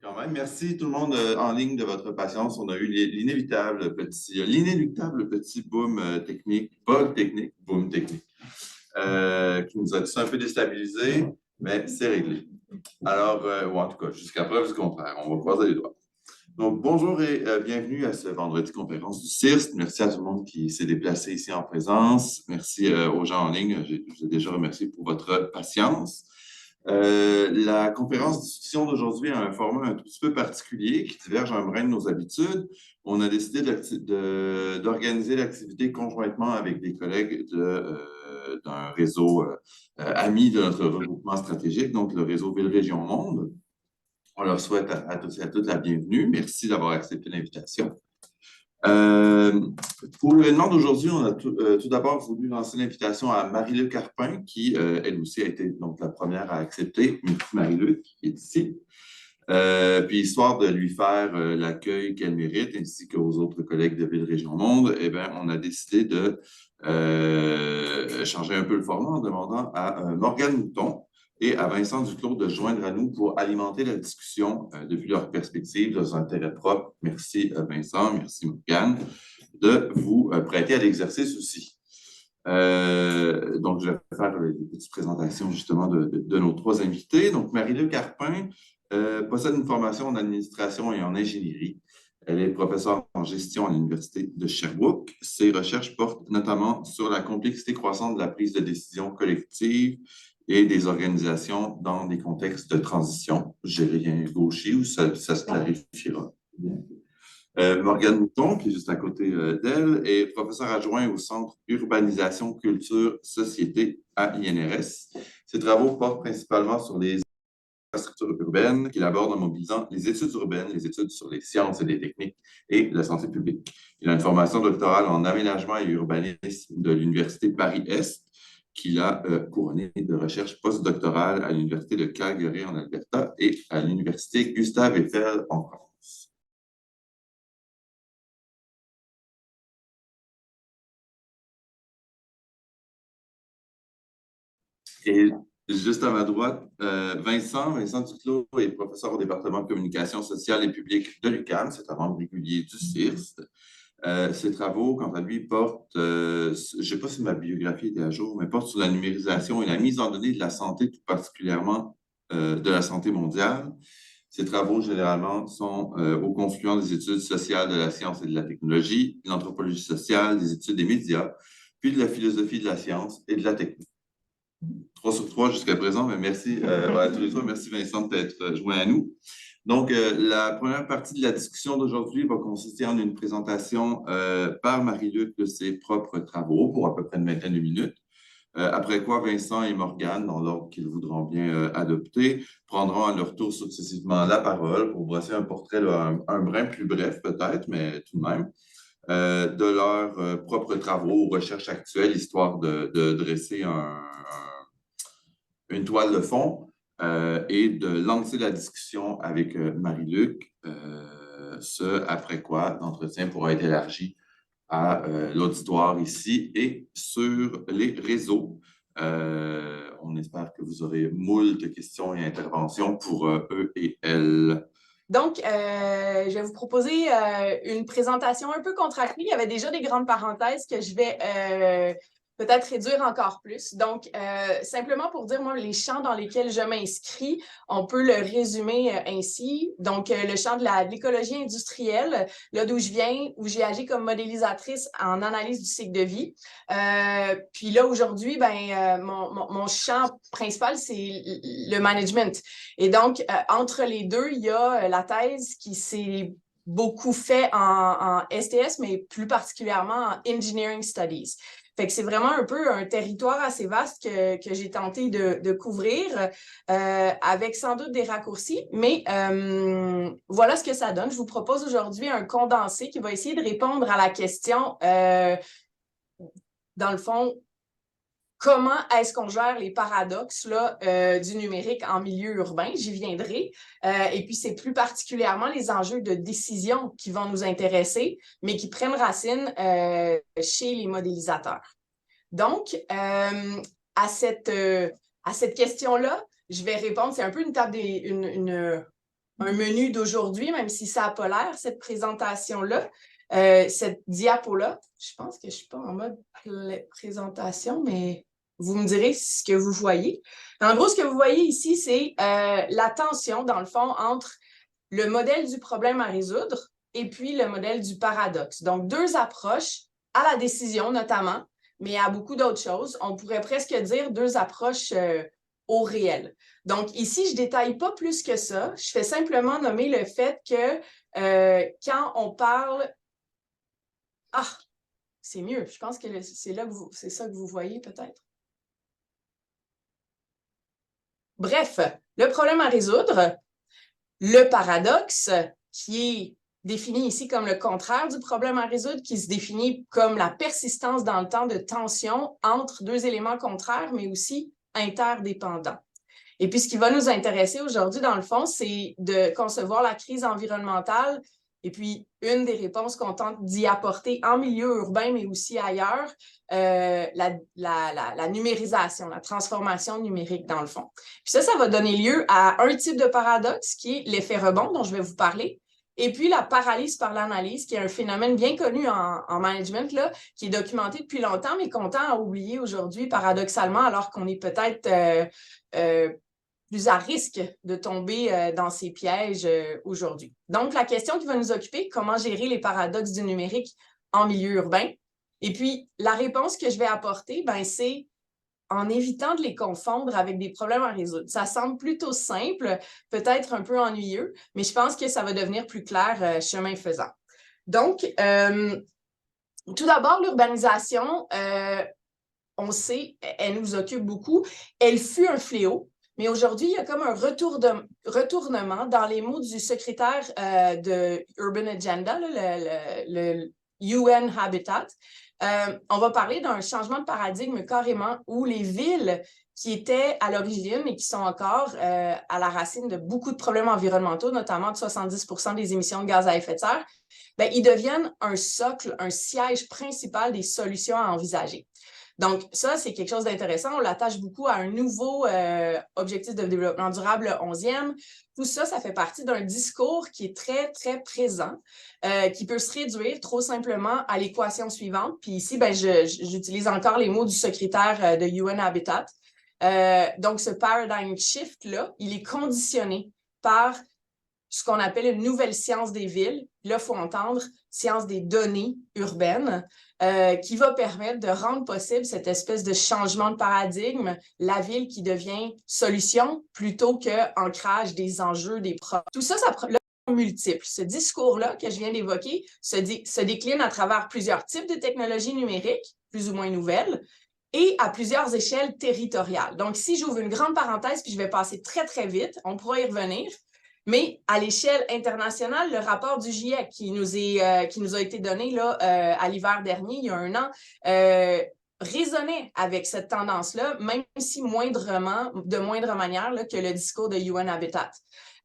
Quand même, merci tout le monde en ligne de votre patience. On a eu l'inéluctable petit boom technique, bug technique, boom technique, qui nous a tous un peu déstabilisés, mais c'est réglé. Alors, ou en tout cas, jusqu'à preuve du contraire, on va croiser les doigts. Donc, bonjour et bienvenue à ce vendredi conférence du CIRST. Merci à tout le monde qui s'est déplacé ici en présence. Merci aux gens en ligne. Je vous ai déjà remercié pour votre patience. La conférence discussion d'aujourd'hui a un format un tout petit peu particulier qui diverge un brin de nos habitudes. On a décidé d'organiser l'activité conjointement avec des collègues d'un réseau ami de notre regroupement stratégique, donc le réseau Ville-Région Monde. On leur souhaite à tous et à toutes la bienvenue. Merci d'avoir accepté l'invitation. Pour l'événement d'aujourd'hui, on a tout d'abord voulu lancer l'invitation à Marie-Luc Carpin, qui, elle aussi, a été donc la première à accepter. Marie-Luc, qui est ici. Puis, histoire de lui faire l'accueil qu'elle mérite, ainsi qu'aux autres collègues de Ville-Région Monde, eh bien, on a décidé de changer un peu le format en demandant à Morgane Mouton et à Vincent Duclos de joindre à nous pour alimenter la discussion depuis leur perspective, dans un intérêt propre. Merci Vincent, merci Morgane, de vous prêter à l'exercice aussi. Donc, je vais faire une petite présentation justement de nos trois invités. Donc, Marie-Luc Carpin possède une formation en administration et en ingénierie. Elle est professeure en gestion à l'Université de Sherbrooke. Ses recherches portent notamment sur la complexité croissante de la prise de décision collective et des organisations dans des contextes de transition. J'ai rien gaucher ou ça se clarifiera. Morgane Mouton, qui est juste à côté d'elle, est professeur adjoint au Centre Urbanisation, Culture, Société à INRS. Ses travaux portent principalement sur les infrastructures urbaines qu'il aborde en mobilisant les études urbaines, les études sur les sciences et les techniques et la santé publique. Il a une formation doctorale en aménagement et urbanisme de l'Université Paris-Est, qu'il a couronnée de recherche postdoctorale à l'Université de Calgary en Alberta et à l'Université Gustave-Eiffel en France. Et juste à ma droite, Vincent Duclos est professeur au département de communication sociale et publique de l'UQAM, c'est un membre régulier du CIRST. Ses travaux, quant à lui, portent, je ne sais pas si ma biographie était à jour, mais portent sur la numérisation et la mise en données de la santé, tout particulièrement de la santé mondiale. Ces travaux, généralement, sont au confluent des études sociales de la science et de la technologie, de l'anthropologie sociale, des études des médias, puis de la philosophie de la science et de la technologie. 3 sur 3 jusqu'à présent, mais merci à tous les trois. Merci Vincent d'être joint à nous. Donc, la première partie de la discussion d'aujourd'hui va consister en une présentation par Marie-Luc de ses propres travaux pour à peu près une vingtaine de minutes. Après quoi, Vincent et Morgane, dans l'ordre qu'ils voudront bien adopter, prendront à leur tour successivement la parole pour brosser un portrait, là, un brin plus bref peut-être, mais tout de même, de leurs propres travaux ou recherches actuelles, histoire de dresser une toile de fond et de lancer la discussion avec Marie-Luc, ce après quoi l'entretien pourra être élargi à l'auditoire ici et sur les réseaux. On espère que vous aurez moult questions et interventions pour eux et elles. Donc, je vais vous proposer une présentation un peu contractée. Il y avait déjà des grandes parenthèses que je vais peut-être réduire encore plus. Donc, simplement pour dire, moi, les champs dans lesquels je m'inscris, on peut le résumer ainsi. Donc, le champ de l'écologie industrielle, là d'où je viens, où j'ai agi comme modélisatrice en analyse du cycle de vie. Puis là, aujourd'hui, mon champ principal, c'est le management. Et donc, entre les deux, il y a la thèse qui s'est beaucoup fait en STS, mais plus particulièrement en Engineering Studies. Fait que c'est vraiment un peu un territoire assez vaste que j'ai tenté de couvrir, avec sans doute des raccourcis, mais voilà ce que ça donne. Je vous propose aujourd'hui un condensé qui va essayer de répondre à la question, dans le fond, comment est-ce qu'on gère les paradoxes là, du numérique en milieu urbain? J'y viendrai. Et puis, c'est plus particulièrement les enjeux de décision qui vont nous intéresser, mais qui prennent racine chez les modélisateurs. Donc, à cette question-là, je vais répondre, c'est un peu une table un menu d'aujourd'hui, même si ça n'a pas l'air, cette présentation-là, cette diapo-là. Je pense que je ne suis pas en mode présentation, mais vous me direz ce que vous voyez. En gros, ce que vous voyez ici, c'est la tension, dans le fond, entre le modèle du problème à résoudre et puis le modèle du paradoxe. Donc, deux approches à la décision notamment, mais à beaucoup d'autres choses. On pourrait presque dire deux approches au réel. Donc, ici, je ne détaille pas plus que ça. Je fais simplement nommer le fait que quand on parle... Ah, c'est mieux. Je pense que c'est là que c'est ça que vous voyez peut-être. Bref, le problème à résoudre, le paradoxe, qui est défini ici comme le contraire du problème à résoudre, qui se définit comme la persistance dans le temps de tension entre deux éléments contraires, mais aussi interdépendants. Et puis, ce qui va nous intéresser aujourd'hui, dans le fond, c'est de concevoir la crise environnementale et puis une des réponses qu'on tente d'y apporter en milieu urbain, mais aussi ailleurs, la numérisation, la transformation numérique, dans le fond. Puis ça va donner lieu à un type de paradoxe qui est l'effet rebond, dont je vais vous parler, et puis la paralyse par l'analyse, qui est un phénomène bien connu en management, là, qui est documenté depuis longtemps, mais qu'on tend à oublier aujourd'hui, paradoxalement, alors qu'on est peut-être plus à risque de tomber dans ces pièges aujourd'hui. Donc, la question qui va nous occuper, comment gérer les paradoxes du numérique en milieu urbain? Et puis, la réponse que je vais apporter, c'est en évitant de les confondre avec des problèmes à résoudre. Ça semble plutôt simple, peut-être un peu ennuyeux, mais je pense que ça va devenir plus clair chemin faisant. Donc, tout d'abord, l'urbanisation, on sait, elle nous occupe beaucoup. Elle fut un fléau. Mais aujourd'hui, il y a comme un retournement dans les mots du secrétaire de Urban Agenda, le UN Habitat. On va parler d'un changement de paradigme carrément où les villes qui étaient à l'origine et qui sont encore à la racine de beaucoup de problèmes environnementaux, notamment de 70% des émissions de gaz à effet de serre, ils deviennent un socle, un siège principal des solutions à envisager. Donc, ça, c'est quelque chose d'intéressant. On l'attache beaucoup à un nouveau objectif de développement durable, le 11e. Tout ça, ça fait partie d'un discours qui est très, très présent, qui peut se réduire trop simplement à l'équation suivante. Puis ici, j'utilise encore les mots du secrétaire de UN Habitat. Donc, ce paradigm shift-là, il est conditionné par ce qu'on appelle une nouvelle science des villes. Là, il faut entendre science des données urbaines, qui va permettre de rendre possible cette espèce de changement de paradigme, la ville qui devient solution plutôt qu'ancrage des enjeux, des problèmes. Tout ça, ça multiple. Ce discours-là que je viens d'évoquer se décline à travers plusieurs types de technologies numériques, plus ou moins nouvelles, et à plusieurs échelles territoriales. Donc, si j'ouvre une grande parenthèse, puis je vais passer très, très vite, on pourra y revenir. Mais à l'échelle internationale, le rapport du GIEC qui nous a été donné là, à l'hiver dernier, il y a 1 an, résonnait avec cette tendance-là, même si de moindre manière là, que le discours de UN Habitat.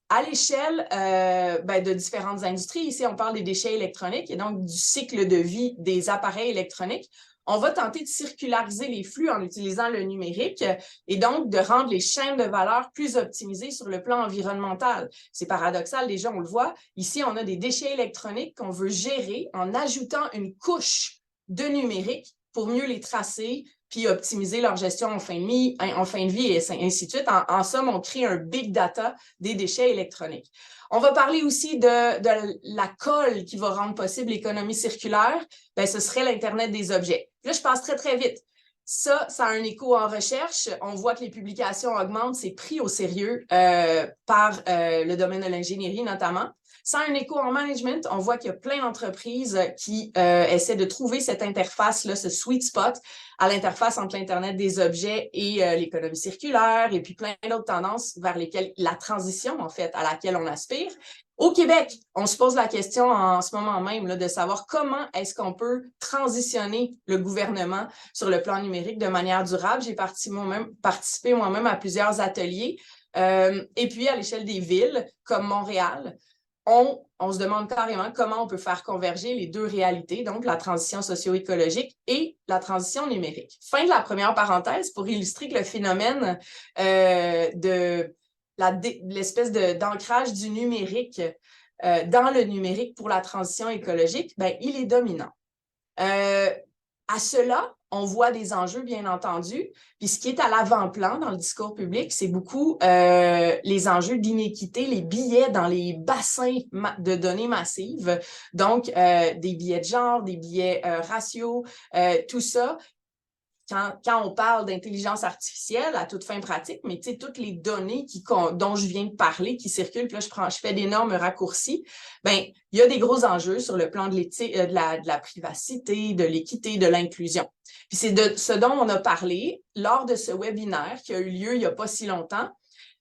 À l'échelle de différentes industries, ici on parle des déchets électroniques et donc du cycle de vie des appareils électroniques. On va tenter de circulariser les flux en utilisant le numérique et donc de rendre les chaînes de valeur plus optimisées sur le plan environnemental. C'est paradoxal, déjà on le voit. Ici, on a des déchets électroniques qu'on veut gérer en ajoutant une couche de numérique pour mieux les tracer puis optimiser leur gestion en fin de vie et ainsi de suite. En somme, on crée un big data des déchets électroniques. On va parler aussi de la colle qui va rendre possible l'économie circulaire. Ce serait l'Internet des objets. Là, je passe très, très vite. Ça a un écho en recherche. On voit que les publications augmentent. C'est pris au sérieux par le domaine de l'ingénierie notamment. Ça a un écho en management. On voit qu'il y a plein d'entreprises qui essaient de trouver cette interface-là, ce sweet spot à l'interface entre l'Internet des objets et l'économie circulaire et puis plein d'autres tendances vers lesquelles la transition, en fait, à laquelle on aspire. Au Québec, on se pose la question en ce moment même là, de savoir comment est-ce qu'on peut transitionner le gouvernement sur le plan numérique de manière durable. J'ai participé moi-même à plusieurs ateliers. Et puis, à l'échelle des villes, comme Montréal, on se demande carrément comment on peut faire converger les deux réalités, donc la transition socio-écologique et la transition numérique. Fin de la première parenthèse pour illustrer que le phénomène de l'espèce d'ancrage du numérique dans le numérique pour la transition écologique, ben, il est dominant. À cela, on voit des enjeux, bien entendu. Puis ce qui est à l'avant-plan dans le discours public, c'est beaucoup les enjeux d'inéquité, les billets dans les bassins de données massives. Donc, des billets de genre, des billets raciaux, tout ça. Quand on parle d'intelligence artificielle à toute fin pratique, mais tu sais, toutes les données dont je viens de parler qui circulent, puis là, je fais d'énormes raccourcis, ben, il y a des gros enjeux sur le plan de l'éthique, de la privacité, de l'équité, de l'inclusion. Puis c'est de ce dont on a parlé lors de ce webinaire qui a eu lieu il n'y a pas si longtemps.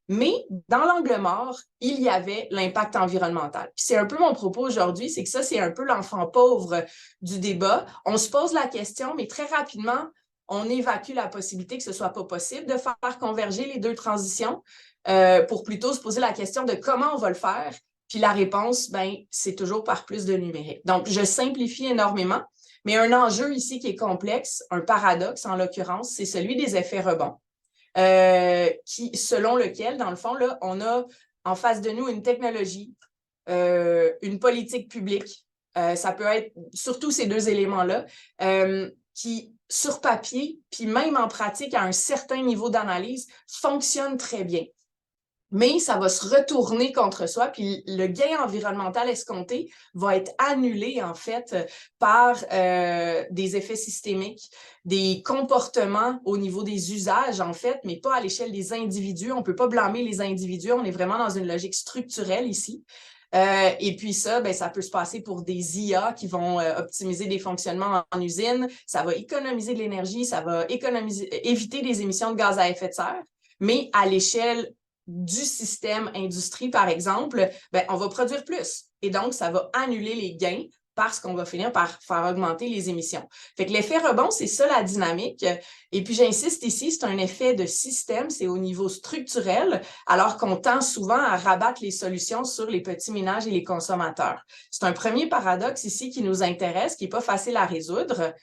Mais dans l'angle mort, il y avait l'impact environnemental. Puis c'est un peu mon propos aujourd'hui, c'est que ça, c'est un peu l'enfant pauvre du débat. On se pose la question, mais très rapidement, on évacue la possibilité que ce ne soit pas possible de faire converger les deux transitions pour plutôt se poser la question de comment on va le faire. Puis la réponse, ben, c'est toujours par plus de numérique. Donc, je simplifie énormément, mais un enjeu ici qui est complexe, un paradoxe en l'occurrence, c'est celui des effets rebonds. Selon lequel, dans le fond, là, on a en face de nous une technologie, une politique publique, ça peut être surtout ces deux éléments-là, qui, sur papier, puis même en pratique, à un certain niveau d'analyse, fonctionne très bien. Mais ça va se retourner contre soi, puis le gain environnemental escompté va être annulé, en fait, par des effets systémiques, des comportements au niveau des usages, en fait, mais pas à l'échelle des individus. On ne peut pas blâmer les individus, on est vraiment dans une logique structurelle ici. Et puis ça, ben, ça peut se passer pour des IA qui vont optimiser des fonctionnements en usine, ça va économiser de l'énergie, ça va éviter des émissions de gaz à effet de serre, mais à l'échelle du système industrie, par exemple, ben, on va produire plus. Et donc, ça va annuler les gains parce qu'on va finir par faire augmenter les émissions. Fait que l'effet rebond, c'est ça la dynamique. Et puis, j'insiste ici, c'est un effet de système, c'est au niveau structurel, alors qu'on tend souvent à rabattre les solutions sur les petits ménages et les consommateurs. C'est un premier paradoxe ici qui nous intéresse, qui n'est pas facile à résoudre.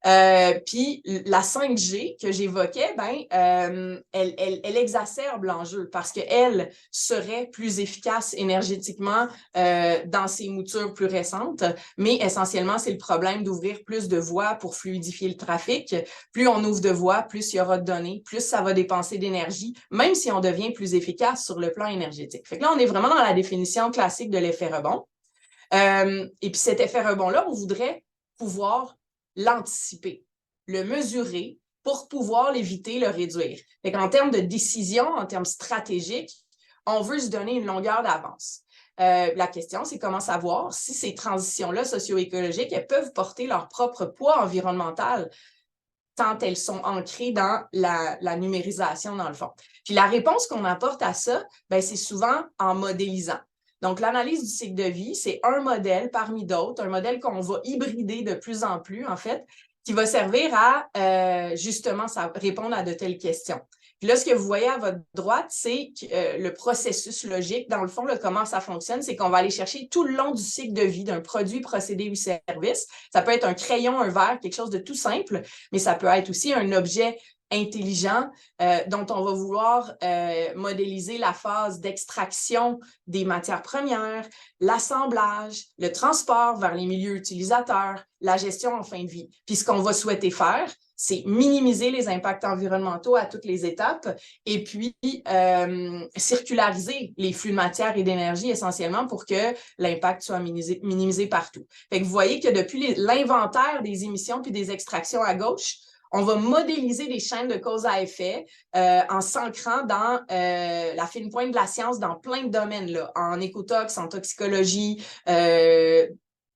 Puis la 5G que j'évoquais, ben, elle exacerbe l'enjeu parce qu'elle serait plus efficace énergétiquement dans ses moutures plus récentes, mais essentiellement, c'est le problème d'ouvrir plus de voies pour fluidifier le trafic. Plus on ouvre de voies, plus il y aura de données, plus ça va dépenser d'énergie, même si on devient plus efficace sur le plan énergétique. Fait que là, on est vraiment dans la définition classique de l'effet rebond. Et puis cet effet rebond-là, on voudrait pouvoir l'anticiper, le mesurer pour pouvoir l'éviter, le réduire. Fait qu'en termes de décision, en termes stratégiques, on veut se donner une longueur d'avance. La question, c'est comment savoir si ces transitions-là socio-écologiques, elles peuvent porter leur propre poids environnemental tant elles sont ancrées dans la numérisation, dans le fond. Puis la réponse qu'on apporte à ça, ben, c'est souvent en modélisant. Donc, l'analyse du cycle de vie, c'est un modèle parmi d'autres, un modèle qu'on va hybrider de plus en plus, en fait, qui va servir à justement répondre à de telles questions. Puis là, ce que vous voyez à votre droite, c'est le processus logique. Dans le fond, là, comment ça fonctionne, c'est qu'on va aller chercher tout le long du cycle de vie d'un produit, procédé ou service. Ça peut être un crayon, un verre, quelque chose de tout simple, mais ça peut être aussi un objet intelligent dont on va vouloir modéliser la phase d'extraction des matières premières, l'assemblage, le transport vers les milieux utilisateurs, la gestion en fin de vie. Puis ce qu'on va souhaiter faire, c'est minimiser les impacts environnementaux à toutes les étapes et puis circulariser les flux de matière et d'énergie essentiellement pour que l'impact soit minimisé partout. Fait que vous voyez que depuis l'inventaire des émissions puis des extractions à gauche, on va modéliser des chaînes de cause à effet en s'ancrant dans la fine pointe de la science dans plein de domaines, là, en écotox, en toxicologie,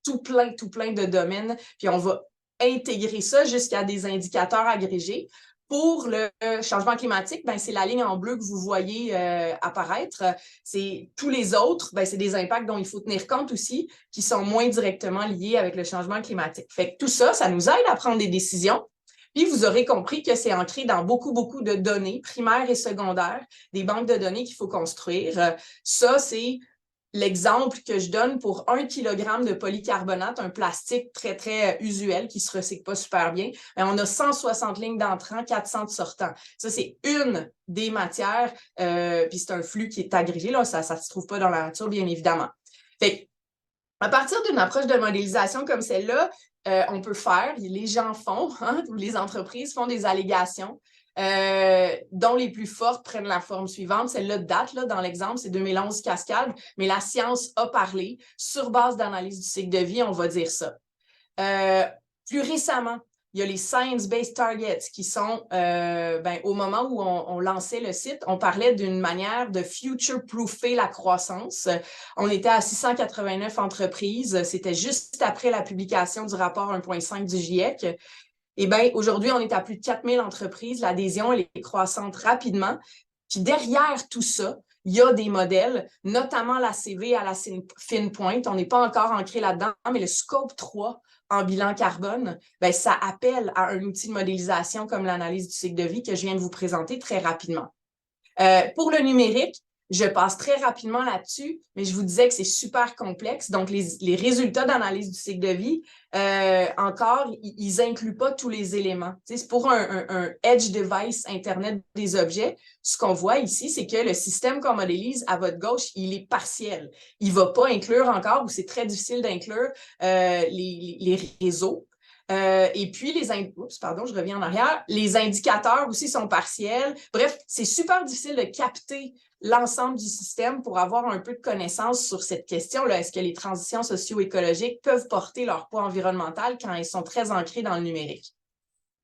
tout plein de domaines. Puis on va intégrer ça jusqu'à des indicateurs agrégés. Pour le changement climatique, ben, c'est la ligne en bleu que vous voyez apparaître. C'est tous les autres, ben, c'est des impacts dont il faut tenir compte aussi, qui sont moins directement liés avec le changement climatique. Fait que tout ça, ça nous aide à prendre des décisions. Puis, vous aurez compris que c'est ancré dans beaucoup de données, primaires et secondaires, des banques de données qu'il faut construire. Ça, c'est l'exemple que je donne pour 1 kg de polycarbonate, un plastique très, très usuel qui ne se recycle pas super bien, bien, on a 160 lignes d'entrant, 400 de sortant. Ça, c'est une des matières, puis c'est un flux qui est agrégé, là, ça ne se trouve pas dans la nature, bien évidemment. Fait à partir d'une approche de modélisation comme celle-là, on peut faire, les gens font, hein, les entreprises font des allégations, dont les plus fortes prennent la forme suivante. Celle-là date, là, dans l'exemple, c'est 2011 Cascade, mais la science a parlé. Sur base d'analyse du cycle de vie, on va dire ça. Plus récemment, il y a les Science-Based Targets qui sont, au moment où on lançait le site, on parlait d'une manière de future-proofer la croissance. On était à 689 entreprises. C'était juste après la publication du rapport 1.5 du GIEC. Eh bien, aujourd'hui, on est à plus de 4000 entreprises. L'adhésion, elle est croissante rapidement. Puis derrière tout ça, il y a des modèles, notamment la CV à la fine pointe. On n'est pas encore ancré là-dedans, mais le Scope 3 en bilan carbone, bien, ça appelle à un outil de modélisation comme l'analyse du cycle de vie que je viens de vous présenter très rapidement. Pour le numérique, je passe très rapidement là-dessus, mais je vous disais que c'est super complexe. Donc, les résultats d'analyse du cycle de vie, encore, ils incluent pas tous les éléments. Tu sais, c'est pour un Edge Device Internet des objets. Ce qu'on voit ici, c'est que le système qu'on modélise à votre gauche, il est partiel. Il va pas inclure encore, ou c'est très difficile d'inclure les réseaux. Et puis, je reviens en arrière. Les indicateurs aussi sont partiels. Bref, c'est super difficile de capter l'ensemble du système pour avoir un peu de connaissance sur cette question-là. Est-ce que les transitions socio-écologiques peuvent porter leur poids environnemental quand elles sont très ancrées dans le numérique?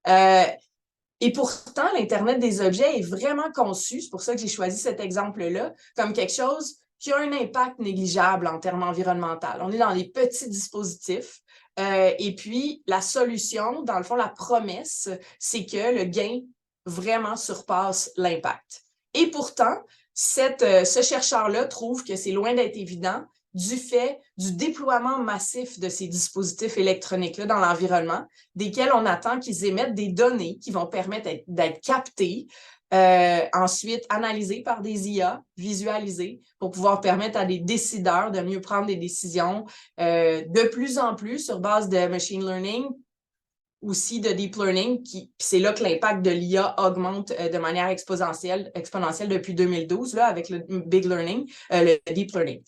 Et pourtant, l'Internet des objets est vraiment conçu, c'est pour ça que j'ai choisi cet exemple-là, comme quelque chose qui a un impact négligeable en termes environnementaux. On est dans des petits dispositifs. Et puis, la solution, dans le fond, la promesse, c'est que le gain vraiment surpasse l'impact. Et pourtant, ce chercheur-là trouve que c'est loin d'être évident du fait du déploiement massif de ces dispositifs électroniques-là dans l'environnement, desquels on attend qu'ils émettent des données qui vont permettre d'être captées, ensuite analysées par des IA, visualisées, pour pouvoir permettre à des décideurs de mieux prendre des décisions de plus en plus sur base de machine learning, aussi de deep learning, puis c'est là que l'impact de l'IA augmente de manière exponentielle depuis 2012, là, avec le big learning, le deep learning.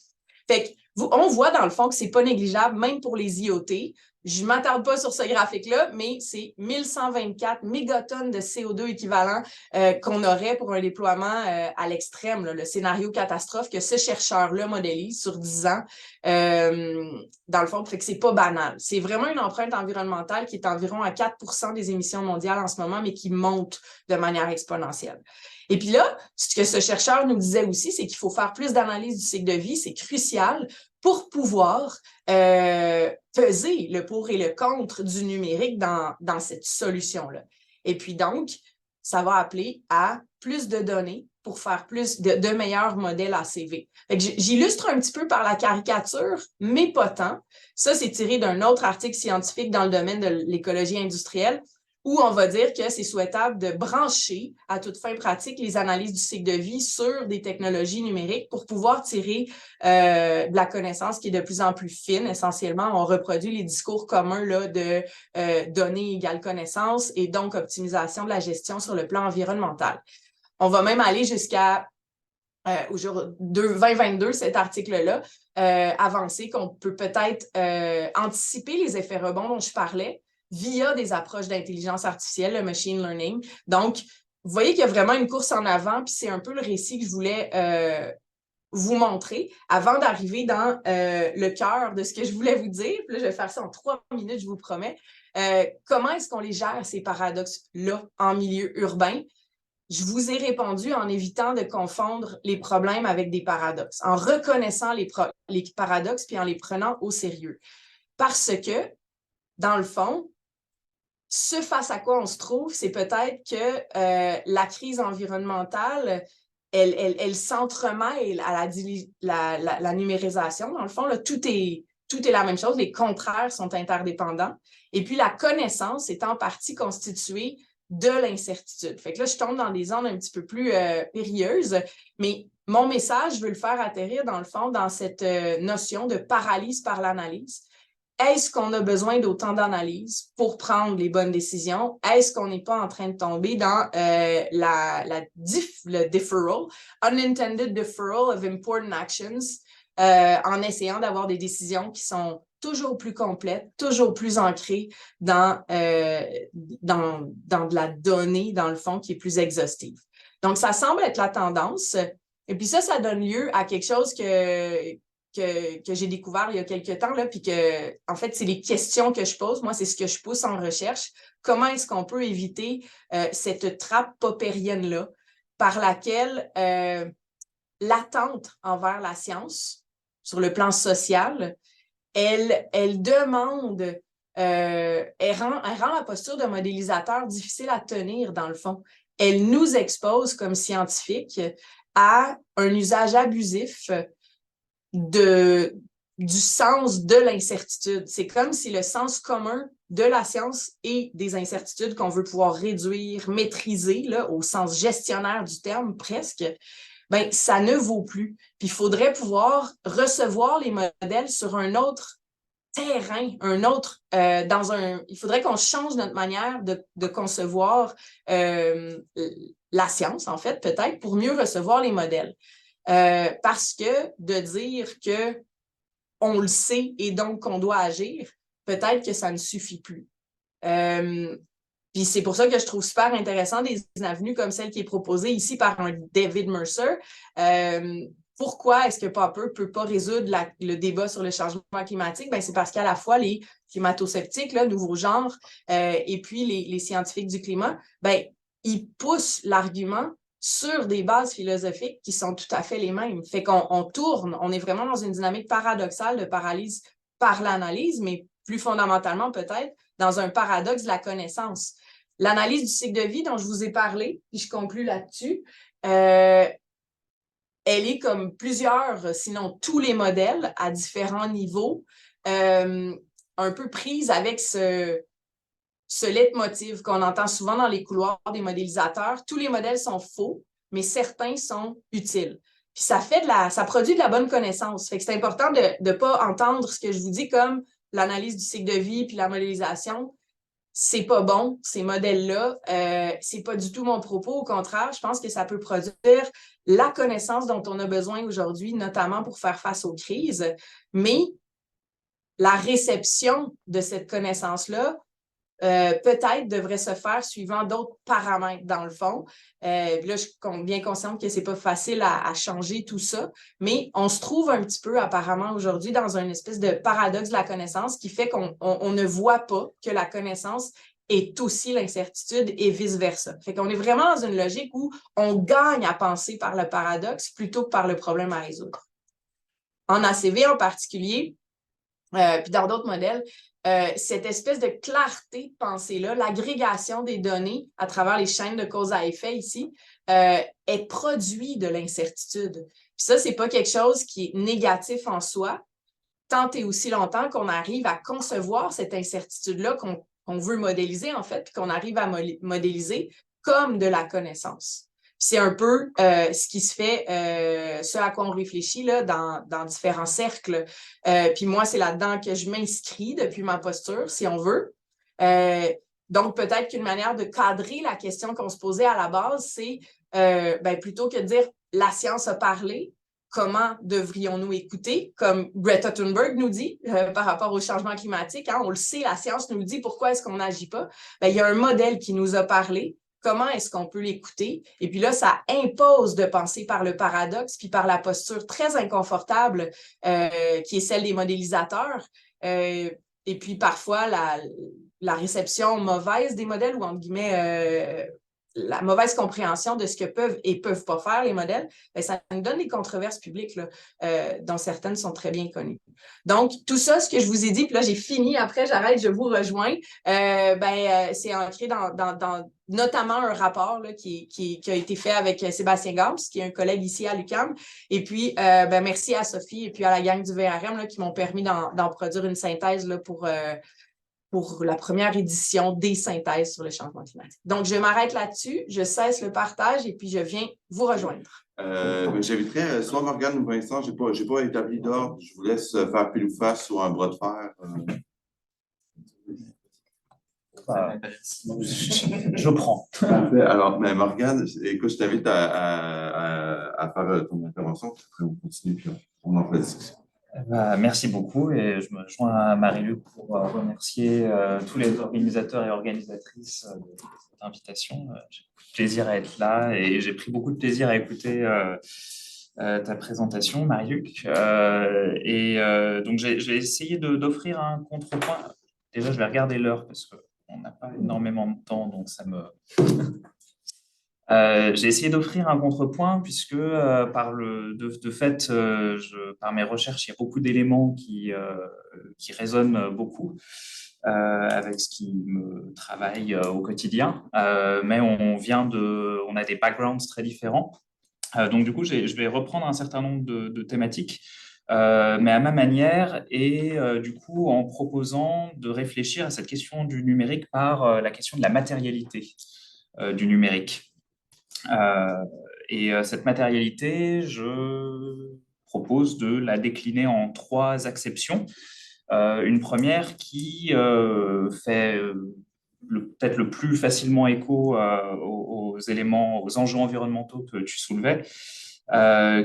Fait on voit dans le fond que c'est pas négligeable, même pour les IoT. Je ne m'attarde pas sur ce graphique-là, mais c'est 1124 mégatonnes de CO2 équivalent qu'on aurait pour un déploiement à l'extrême, le scénario catastrophe que ce chercheur-là modélise sur 10 ans. Dans le fond, fait que c'est pas banal. C'est vraiment une empreinte environnementale qui est environ à 4% des émissions mondiales en ce moment, mais qui monte de manière exponentielle. Et puis là, ce que ce chercheur nous disait aussi, c'est qu'il faut faire plus d'analyse du cycle de vie, c'est crucial pour pouvoir peser le pour et le contre du numérique dans cette solution-là. Et puis donc, ça va appeler à plus de données pour faire plus de meilleurs modèles ACV. J'illustre un petit peu par la caricature, mais pas tant. Ça, c'est tiré d'un autre article scientifique dans le domaine de l'écologie industrielle, où on va dire que c'est souhaitable de brancher à toute fin pratique les analyses du cycle de vie sur des technologies numériques pour pouvoir tirer de la connaissance qui est de plus en plus fine. Essentiellement, on reproduit les discours communs là, de données égale connaissance et donc optimisation de la gestion sur le plan environnemental. On va même aller jusqu'à 2022, cet article-là, avancer qu'on peut peut-être anticiper les effets rebonds dont je parlais via des approches d'intelligence artificielle, le machine learning. Donc, vous voyez qu'il y a vraiment une course en avant, puis c'est un peu le récit que je voulais vous montrer avant d'arriver dans le cœur de ce que je voulais vous dire. Puis là, je vais faire ça en 3 minutes, je vous promets. Comment est-ce qu'on les gère, ces paradoxes-là, en milieu urbain? Je vous ai répondu en évitant de confondre les problèmes avec des paradoxes, en reconnaissant les paradoxes puis en les prenant au sérieux. Parce que, dans le fond, ce face à quoi on se trouve, c'est peut-être que la crise environnementale, elle s'entremêle à la numérisation. Dans le fond, là, tout est la même chose, les contraires sont interdépendants. Et puis, la connaissance est en partie constituée de l'incertitude. Fait que là, je tombe dans des zones un petit peu plus périlleuses, mais mon message, je veux le faire atterrir, dans le fond, dans cette notion de paralyse par l'analyse. Est-ce qu'on a besoin d'autant d'analyse pour prendre les bonnes décisions? Est-ce qu'on n'est pas en train de tomber dans le deferral, unintended deferral of important actions, en essayant d'avoir des décisions qui sont toujours plus complètes, toujours plus ancrées dans de la donnée, dans le fond, qui est plus exhaustive. Donc, ça semble être la tendance. Et puis ça donne lieu à quelque chose que j'ai découvert il y a quelques temps, là, puis que, en fait, c'est les questions que je pose. Moi, c'est ce que je pousse en recherche. Comment est-ce qu'on peut éviter cette trappe poppérienne-là par laquelle l'attente envers la science, sur le plan social, elle demande, elle rend la posture de modélisateur difficile à tenir, dans le fond. Elle nous expose, comme scientifiques, à un usage abusif du sens de l'incertitude. C'est comme si le sens commun de la science et des incertitudes qu'on veut pouvoir réduire, maîtriser, là, au sens gestionnaire du terme presque, ben, ça ne vaut plus. Puis il faudrait pouvoir recevoir les modèles sur un autre terrain, il faudrait qu'on change notre manière de concevoir la science, en fait, peut-être, pour mieux recevoir les modèles. Parce que de dire que on le sait et donc qu'on doit agir, peut-être que ça ne suffit plus. Puis c'est pour ça que je trouve super intéressant des avenues comme celle qui est proposée ici par un David Mercer. Pourquoi est-ce que Popper ne peut pas résoudre le débat sur le changement climatique? Ben, c'est parce qu'à la fois les climato-sceptiques, là, nouveau genre, et puis les scientifiques du climat, ben, ils poussent l'argument sur des bases philosophiques qui sont tout à fait les mêmes. Fait qu'on tourne, on est vraiment dans une dynamique paradoxale de paralyse par l'analyse, mais plus fondamentalement peut-être dans un paradoxe de la connaissance. L'analyse du cycle de vie dont je vous ai parlé, puis je conclue là-dessus, elle est comme plusieurs, sinon tous les modèles à différents niveaux, un peu prise avec ce leitmotiv qu'on entend souvent dans les couloirs des modélisateurs. Tous les modèles sont faux, mais certains sont utiles. Puis ça produit de la bonne connaissance. Fait que c'est important de ne pas entendre ce que je vous dis comme l'analyse du cycle de vie puis la modélisation. C'est pas bon, ces modèles-là. C'est pas du tout mon propos. Au contraire, je pense que ça peut produire la connaissance dont on a besoin aujourd'hui, notamment pour faire face aux crises. Mais la réception de cette connaissance-là, peut-être devrait se faire suivant d'autres paramètres dans le fond. Là, je suis bien consciente que c'est pas facile à changer tout ça, mais on se trouve un petit peu apparemment aujourd'hui dans une espèce de paradoxe de la connaissance qui fait qu'on ne voit pas que la connaissance est aussi l'incertitude et vice-versa. Fait qu'on est vraiment dans une logique où on gagne à penser par le paradoxe plutôt que par le problème à résoudre. En ACV en particulier, puis dans d'autres modèles, cette espèce de clarté de pensée-là, l'agrégation des données à travers les chaînes de cause à effet ici, est produit de l'incertitude. Puis ça, c'est pas quelque chose qui est négatif en soi, tant et aussi longtemps qu'on arrive à concevoir cette incertitude-là qu'on veut modéliser, en fait, puis qu'on arrive à modéliser comme de la connaissance. C'est un peu ce qui se fait, ce à quoi on réfléchit là, dans différents cercles. Puis moi, c'est là-dedans que je m'inscris depuis ma posture, si on veut. Donc, peut-être qu'une manière de cadrer la question qu'on se posait à la base, c'est plutôt que de dire « la science a parlé », comment devrions-nous écouter, comme Greta Thunberg nous dit par rapport au changement climatique. Hein, on le sait, la science nous dit pourquoi est-ce qu'on n'agit pas. Ben, il y a un modèle qui nous a parlé. Comment est-ce qu'on peut l'écouter? Et puis là, ça impose de penser par le paradoxe, puis par la posture très inconfortable qui est celle des modélisateurs. Et puis parfois, la réception mauvaise des modèles, ou entre guillemets, la mauvaise compréhension de ce que peuvent et peuvent pas faire les modèles, bien, ça nous donne des controverses publiques là, dont certaines sont très bien connues. Donc, tout ça, ce que je vous ai dit, puis là, j'ai fini, après, j'arrête, je vous rejoins, c'est ancré dans notamment un rapport là, qui a été fait avec Sébastien Gams, qui est un collègue ici à l'UQAM. Et puis, merci à Sophie et puis à la gang du VRM là, qui m'ont permis d'en produire une synthèse là, pour pour la première édition des synthèses sur le changement climatique. Donc, je m'arrête là-dessus, je cesse le partage et puis je viens vous rejoindre. J'inviterais soit Morgane ou Vincent, j'ai pas établi d'ordre, je vous laisse faire pile ou face ou un bras de fer. Je prends. Parfait. Alors, mais Morgane, écoute, je t'invite à faire ton intervention, puis après on continue, puis on en fait la discussion. Merci beaucoup et je me joins à Marie-Luc pour remercier tous les organisateurs et organisatrices de cette invitation. J'ai beaucoup de plaisir à être là et j'ai pris beaucoup de plaisir à écouter ta présentation, Marie-Luc. Donc, j'ai essayé d'offrir un contrepoint. Déjà, je vais regarder l'heure parce qu'on n'a pas énormément de temps, donc ça me... J'ai essayé d'offrir un contrepoint puisque par mes recherches, il y a beaucoup d'éléments qui résonnent beaucoup avec ce qui me travaille au quotidien, mais on a des backgrounds très différents. Donc du coup, je vais reprendre un certain nombre de thématiques, mais à ma manière et du coup en proposant de réfléchir à cette question du numérique par la question de la matérialité du numérique. Cette matérialité, je propose de la décliner en 3 acceptions. Une première qui fait peut-être le plus facilement écho aux éléments, aux enjeux environnementaux que tu soulevais,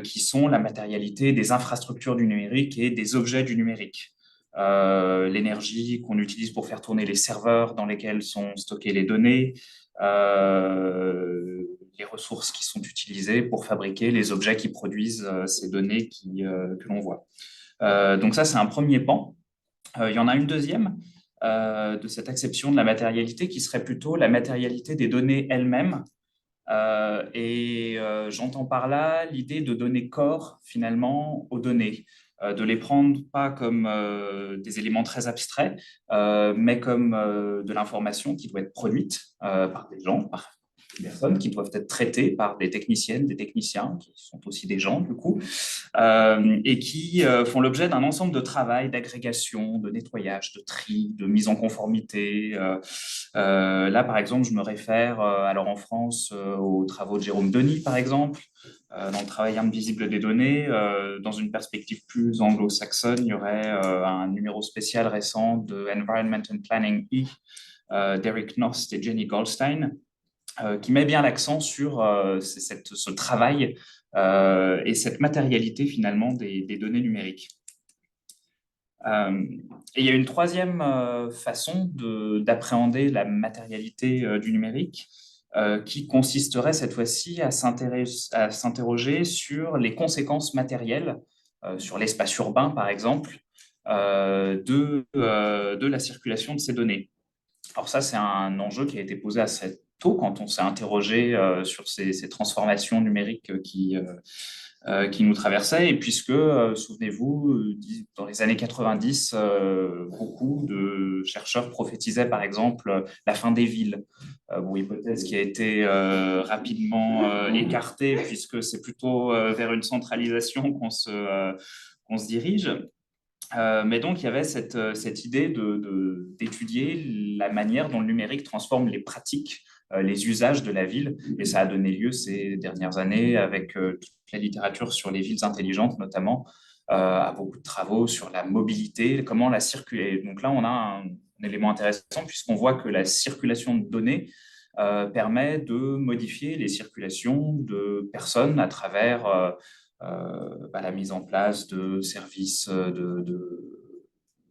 qui sont la matérialité des infrastructures du numérique et des objets du numérique. L'énergie qu'on utilise pour faire tourner les serveurs dans lesquels sont stockées les données, les ressources qui sont utilisées pour fabriquer les objets qui produisent ces données que l'on voit. Donc ça, c'est un premier pan. Il y en a une deuxième de cette acception de la matérialité qui serait plutôt la matérialité des données elles-mêmes. J'entends par là l'idée de donner corps finalement aux données, de les prendre pas comme des éléments très abstraits, mais comme de l'information qui doit être produite par des gens, par des personnes qui doivent être traitées par des techniciennes, des techniciens, qui sont aussi des gens du coup, et qui font l'objet d'un ensemble de travail, d'agrégation, de nettoyage, de tri, de mise en conformité. Là, par exemple, je me réfère alors en France aux travaux de Jérôme Denis, par exemple, dans le travail invisible des données. Dans une perspective plus anglo-saxonne, il y aurait un numéro spécial récent de Environment and Planning E, d'Eric Knost et Jenny Goldstein, qui met bien l'accent sur ce travail et cette matérialité finalement des données numériques. Et il y a une troisième façon d'appréhender la matérialité du numérique qui consisterait cette fois-ci à s'interroger sur les conséquences matérielles, sur l'espace urbain par exemple, de la circulation de ces données. Alors ça, c'est un enjeu qui a été posé assez tôt quand on s'est interrogé sur ces transformations numériques qui nous traversaient. Et puisque, souvenez-vous, dans les années 90, beaucoup de chercheurs prophétisaient par exemple la fin des villes. Hypothèse qui a été rapidement écartée puisque c'est plutôt vers une centralisation qu'on se dirige. Mais donc, il y avait cette idée d'étudier la manière dont le numérique transforme les pratiques, les usages de la ville. Et ça a donné lieu ces dernières années, avec toute la littérature sur les villes intelligentes, notamment, à beaucoup de travaux sur la mobilité, comment la circuler. Donc là, on a un élément intéressant, puisqu'on voit que la circulation de données permet de modifier les circulations de personnes à travers la mise en place de services de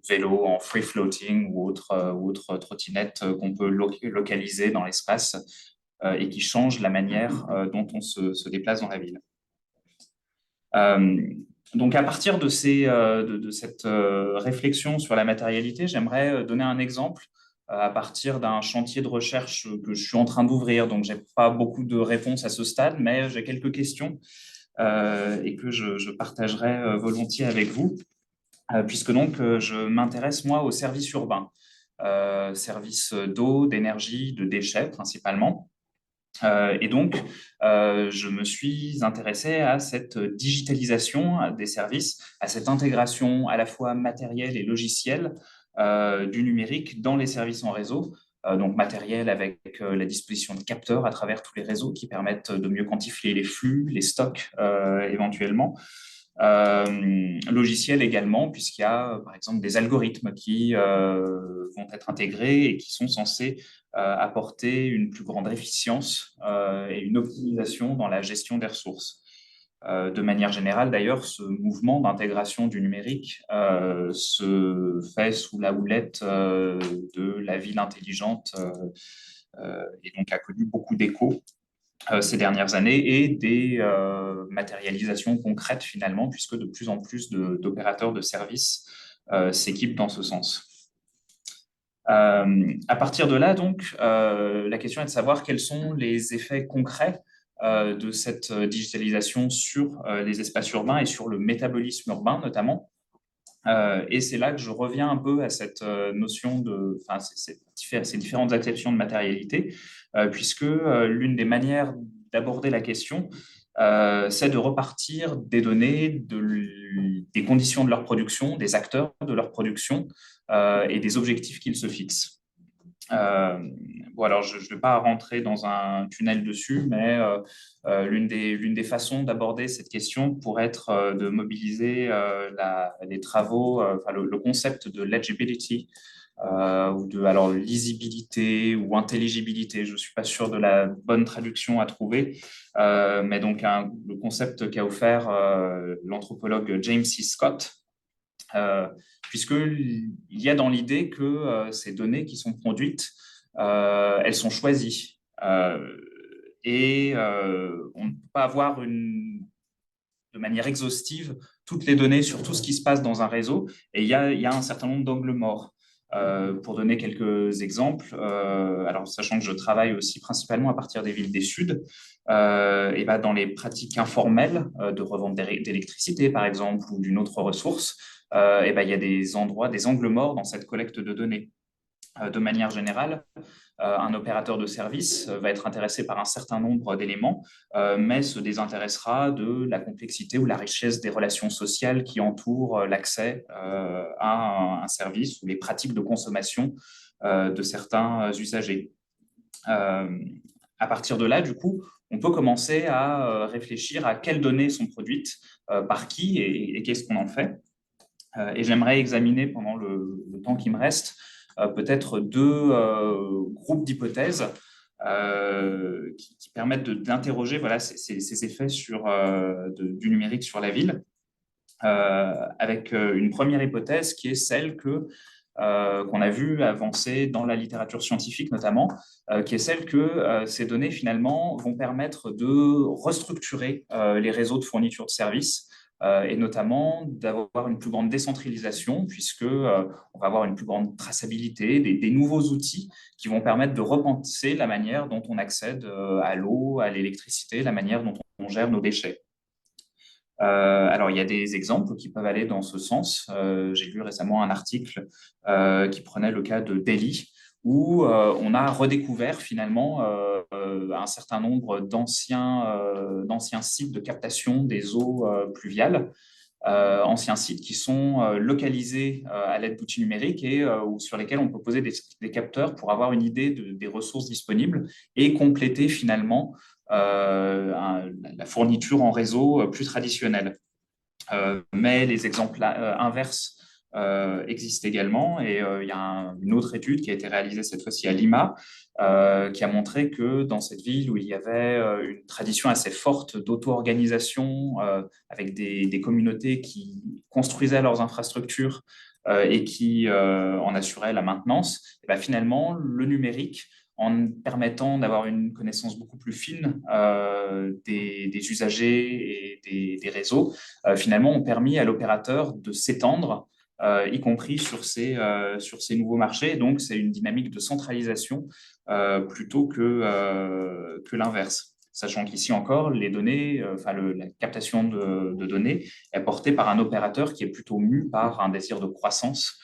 vélo en free floating ou autres trottinettes qu'on peut localiser dans l'espace et qui changent la manière dont on se déplace dans la ville. Donc, à partir de cette réflexion sur la matérialité, j'aimerais donner un exemple à partir d'un chantier de recherche que je suis en train d'ouvrir. Donc, je n'ai pas beaucoup de réponses à ce stade, mais j'ai quelques questions et que je partagerai volontiers avec vous, puisque donc je m'intéresse moi aux services urbains, services d'eau, d'énergie, de déchets principalement. Et donc, je me suis intéressé à cette digitalisation des services, à cette intégration à la fois matérielle et logicielle du numérique dans les services en réseau, donc matériel avec la disposition de capteurs à travers tous les réseaux qui permettent de mieux quantifier les flux, les stocks éventuellement. Logiciel également, puisqu'il y a par exemple des algorithmes qui vont être intégrés et qui sont censés apporter une plus grande efficience et une optimisation dans la gestion des ressources. De manière générale, d'ailleurs, ce mouvement d'intégration du numérique se fait sous la houlette de la ville intelligente et donc a connu beaucoup d'échos ces dernières années et des matérialisations concrètes finalement, puisque de plus en plus d'opérateurs de services s'équipent dans ce sens. À partir de là, donc, la question est de savoir quels sont les effets concrets de cette digitalisation sur les espaces urbains et sur le métabolisme urbain notamment. Et c'est là que je reviens un peu à cette notion de, enfin, ces différentes acceptions de matérialité, puisque l'une des manières d'aborder la question, c'est de repartir des données, des conditions de leur production, des acteurs de leur production et des objectifs qu'ils se fixent. Bon, alors, je ne vais pas rentrer dans un tunnel dessus, mais l'une des façons d'aborder cette question pourrait être de mobiliser les travaux, enfin, le concept de legibility, ou de alors, lisibilité ou intelligibilité. Je ne suis pas sûr de la bonne traduction à trouver, mais donc le concept qu'a offert l'anthropologue James C. Scott, puisqu'il y a dans l'idée que ces données qui sont produites, elles sont choisies. Et on ne peut pas avoir de manière exhaustive toutes les données sur tout ce qui se passe dans un réseau. Et il y a un certain nombre d'angles morts. Pour donner quelques exemples, alors sachant que je travaille aussi principalement à partir des villes des Suds, et ben dans les pratiques informelles de revente d'électricité, par exemple, ou d'une autre ressource, et ben il y a des endroits, des angles morts dans cette collecte de données. De manière générale, un opérateur de service va être intéressé par un certain nombre d'éléments, mais se désintéressera de la complexité ou la richesse des relations sociales qui entourent l'accès à un service ou les pratiques de consommation de certains usagers. À partir de là, du coup, on peut commencer à réfléchir à quelles données sont produites par qui et qu'est-ce qu'on en fait. Et j'aimerais examiner pendant le temps qui me reste peut-être deux groupes d'hypothèses qui permettent d'interroger voilà, ces effets du numérique sur la ville, avec une première hypothèse qui est celle qu'on a vu avancer dans la littérature scientifique notamment, qui est celle que ces données finalement vont permettre de restructurer les réseaux de fourniture de services, et notamment d'avoir une plus grande décentralisation, puisque on va avoir une plus grande traçabilité, des nouveaux outils qui vont permettre de repenser la manière dont on accède à l'eau, à l'électricité, la manière dont on gère nos déchets. Alors, il y a des exemples qui peuvent aller dans ce sens. J'ai lu récemment un article qui prenait le cas de Delhi, où on a redécouvert finalement un certain nombre d'anciens sites de captation des eaux pluviales, anciens sites qui sont localisés à l'aide d'outils numériques et sur lesquels on peut poser des capteurs pour avoir une idée des ressources disponibles et compléter finalement la fourniture en réseau plus traditionnelle. Mais les exemples inverses existent également et il y a une autre étude qui a été réalisée cette fois-ci à Lima qui a montré que dans cette ville où il y avait une tradition assez forte d'auto-organisation avec des communautés qui construisaient leurs infrastructures et qui en assuraient la maintenance, et bien finalement, le numérique, en permettant d'avoir une connaissance beaucoup plus fine des usagers et des réseaux, finalement ont permis à l'opérateur de s'étendre, y compris sur ces nouveaux marchés. Donc, c'est une dynamique de centralisation plutôt que l'inverse. Sachant qu'ici encore, les données, la captation de données est portée par un opérateur qui est plutôt mu par un désir de croissance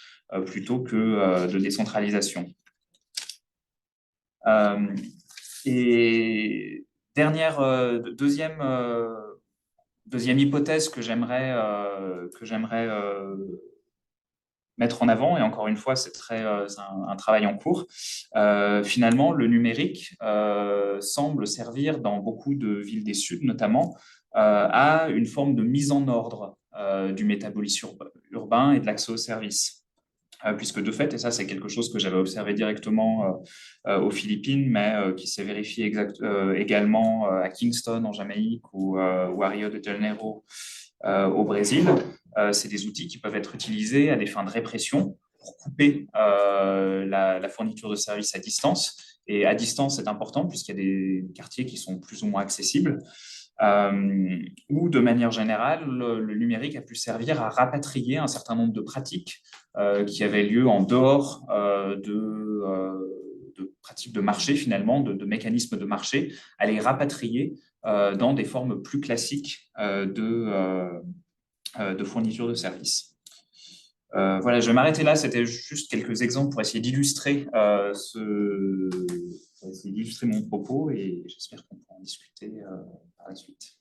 plutôt que de décentralisation. Et deuxième hypothèse que j'aimerais mettre en avant, et encore une fois, c'est un travail en cours. Finalement, le numérique semble servir dans beaucoup de villes des Suds, notamment, à une forme de mise en ordre du métabolisme urbain et de l'accès aux services. Puisque de fait, et ça c'est quelque chose que j'avais observé directement aux Philippines, mais qui s'est vérifié également à Kingston en Jamaïque ou à Rio de Janeiro au Brésil, c'est des outils qui peuvent être utilisés à des fins de répression pour couper la fourniture de services à distance. Et à distance, c'est important puisqu'il y a des quartiers qui sont plus ou moins accessibles. Où, de manière générale, le numérique a pu servir à rapatrier un certain nombre de pratiques qui avaient lieu en dehors de pratiques de marché, finalement, de mécanismes de marché, à les rapatrier dans des formes plus classiques de fourniture de services. Voilà, je vais m'arrêter là. C'était juste quelques exemples pour essayer d'illustrer mon propos, et j'espère qu'on pourra en discuter par la suite.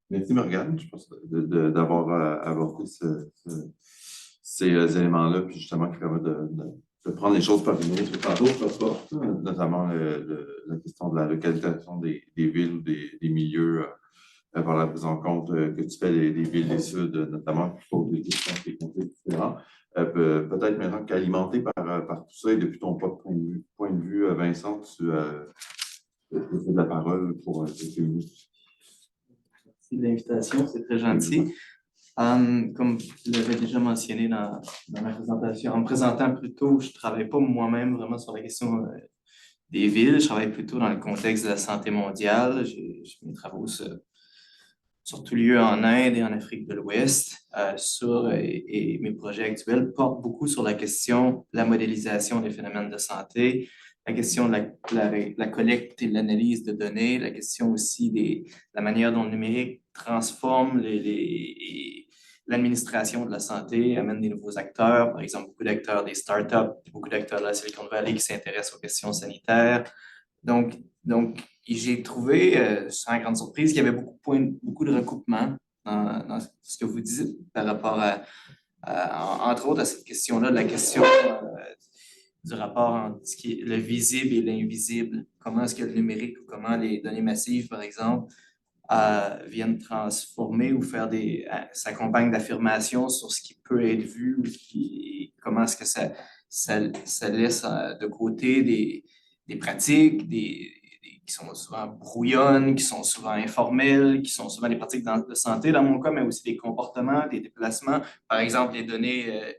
Merci, Morgane. Je pense d'avoir abordé ces éléments-là, puis justement qui permettent de prendre les choses par une autre porte, notamment la question de la localisation des villes ou des milieux par la prise en compte que tu fais des villes des Suds, notamment qui posent des questions qui sont différentes. Peut-être maintenant qu'alimenté par tout ça, et depuis ton point de vue, Vincent, tu as de la parole pour quelques minutes. Merci de l'invitation, c'est très gentil. Comme je l'avais déjà mentionné dans ma présentation, en me présentant plus tôt, je ne travaille pas moi-même vraiment sur la question des villes, je travaille plutôt dans le contexte de la santé mondiale. J'ai mes travaux sur tout lieu en Inde et en Afrique de l'Ouest, et mes projets actuels portent beaucoup sur la question de la modélisation des phénomènes de santé, la question de la collecte et de l'analyse de données, la question aussi de la manière dont le numérique transforme l'administration de la santé, amène des nouveaux acteurs, par exemple beaucoup d'acteurs des startups, beaucoup d'acteurs de la Silicon Valley qui s'intéressent aux questions sanitaires. Donc j'ai trouvé, sans grande surprise, qu'il y avait beaucoup de recoupements dans ce que vous dites par rapport entre autres, à cette question-là, de la question du rapport entre le visible et l'invisible. Comment est-ce que le numérique ou comment les données massives, par exemple, viennent transformer ou s'accompagnent d'affirmations sur ce qui peut être vu, ou comment est-ce que ça laisse de côté des pratiques, qui sont souvent brouillonnes, qui sont souvent informelles, qui sont souvent des pratiques de santé dans mon cas, mais aussi des comportements, des déplacements. Par exemple, les données,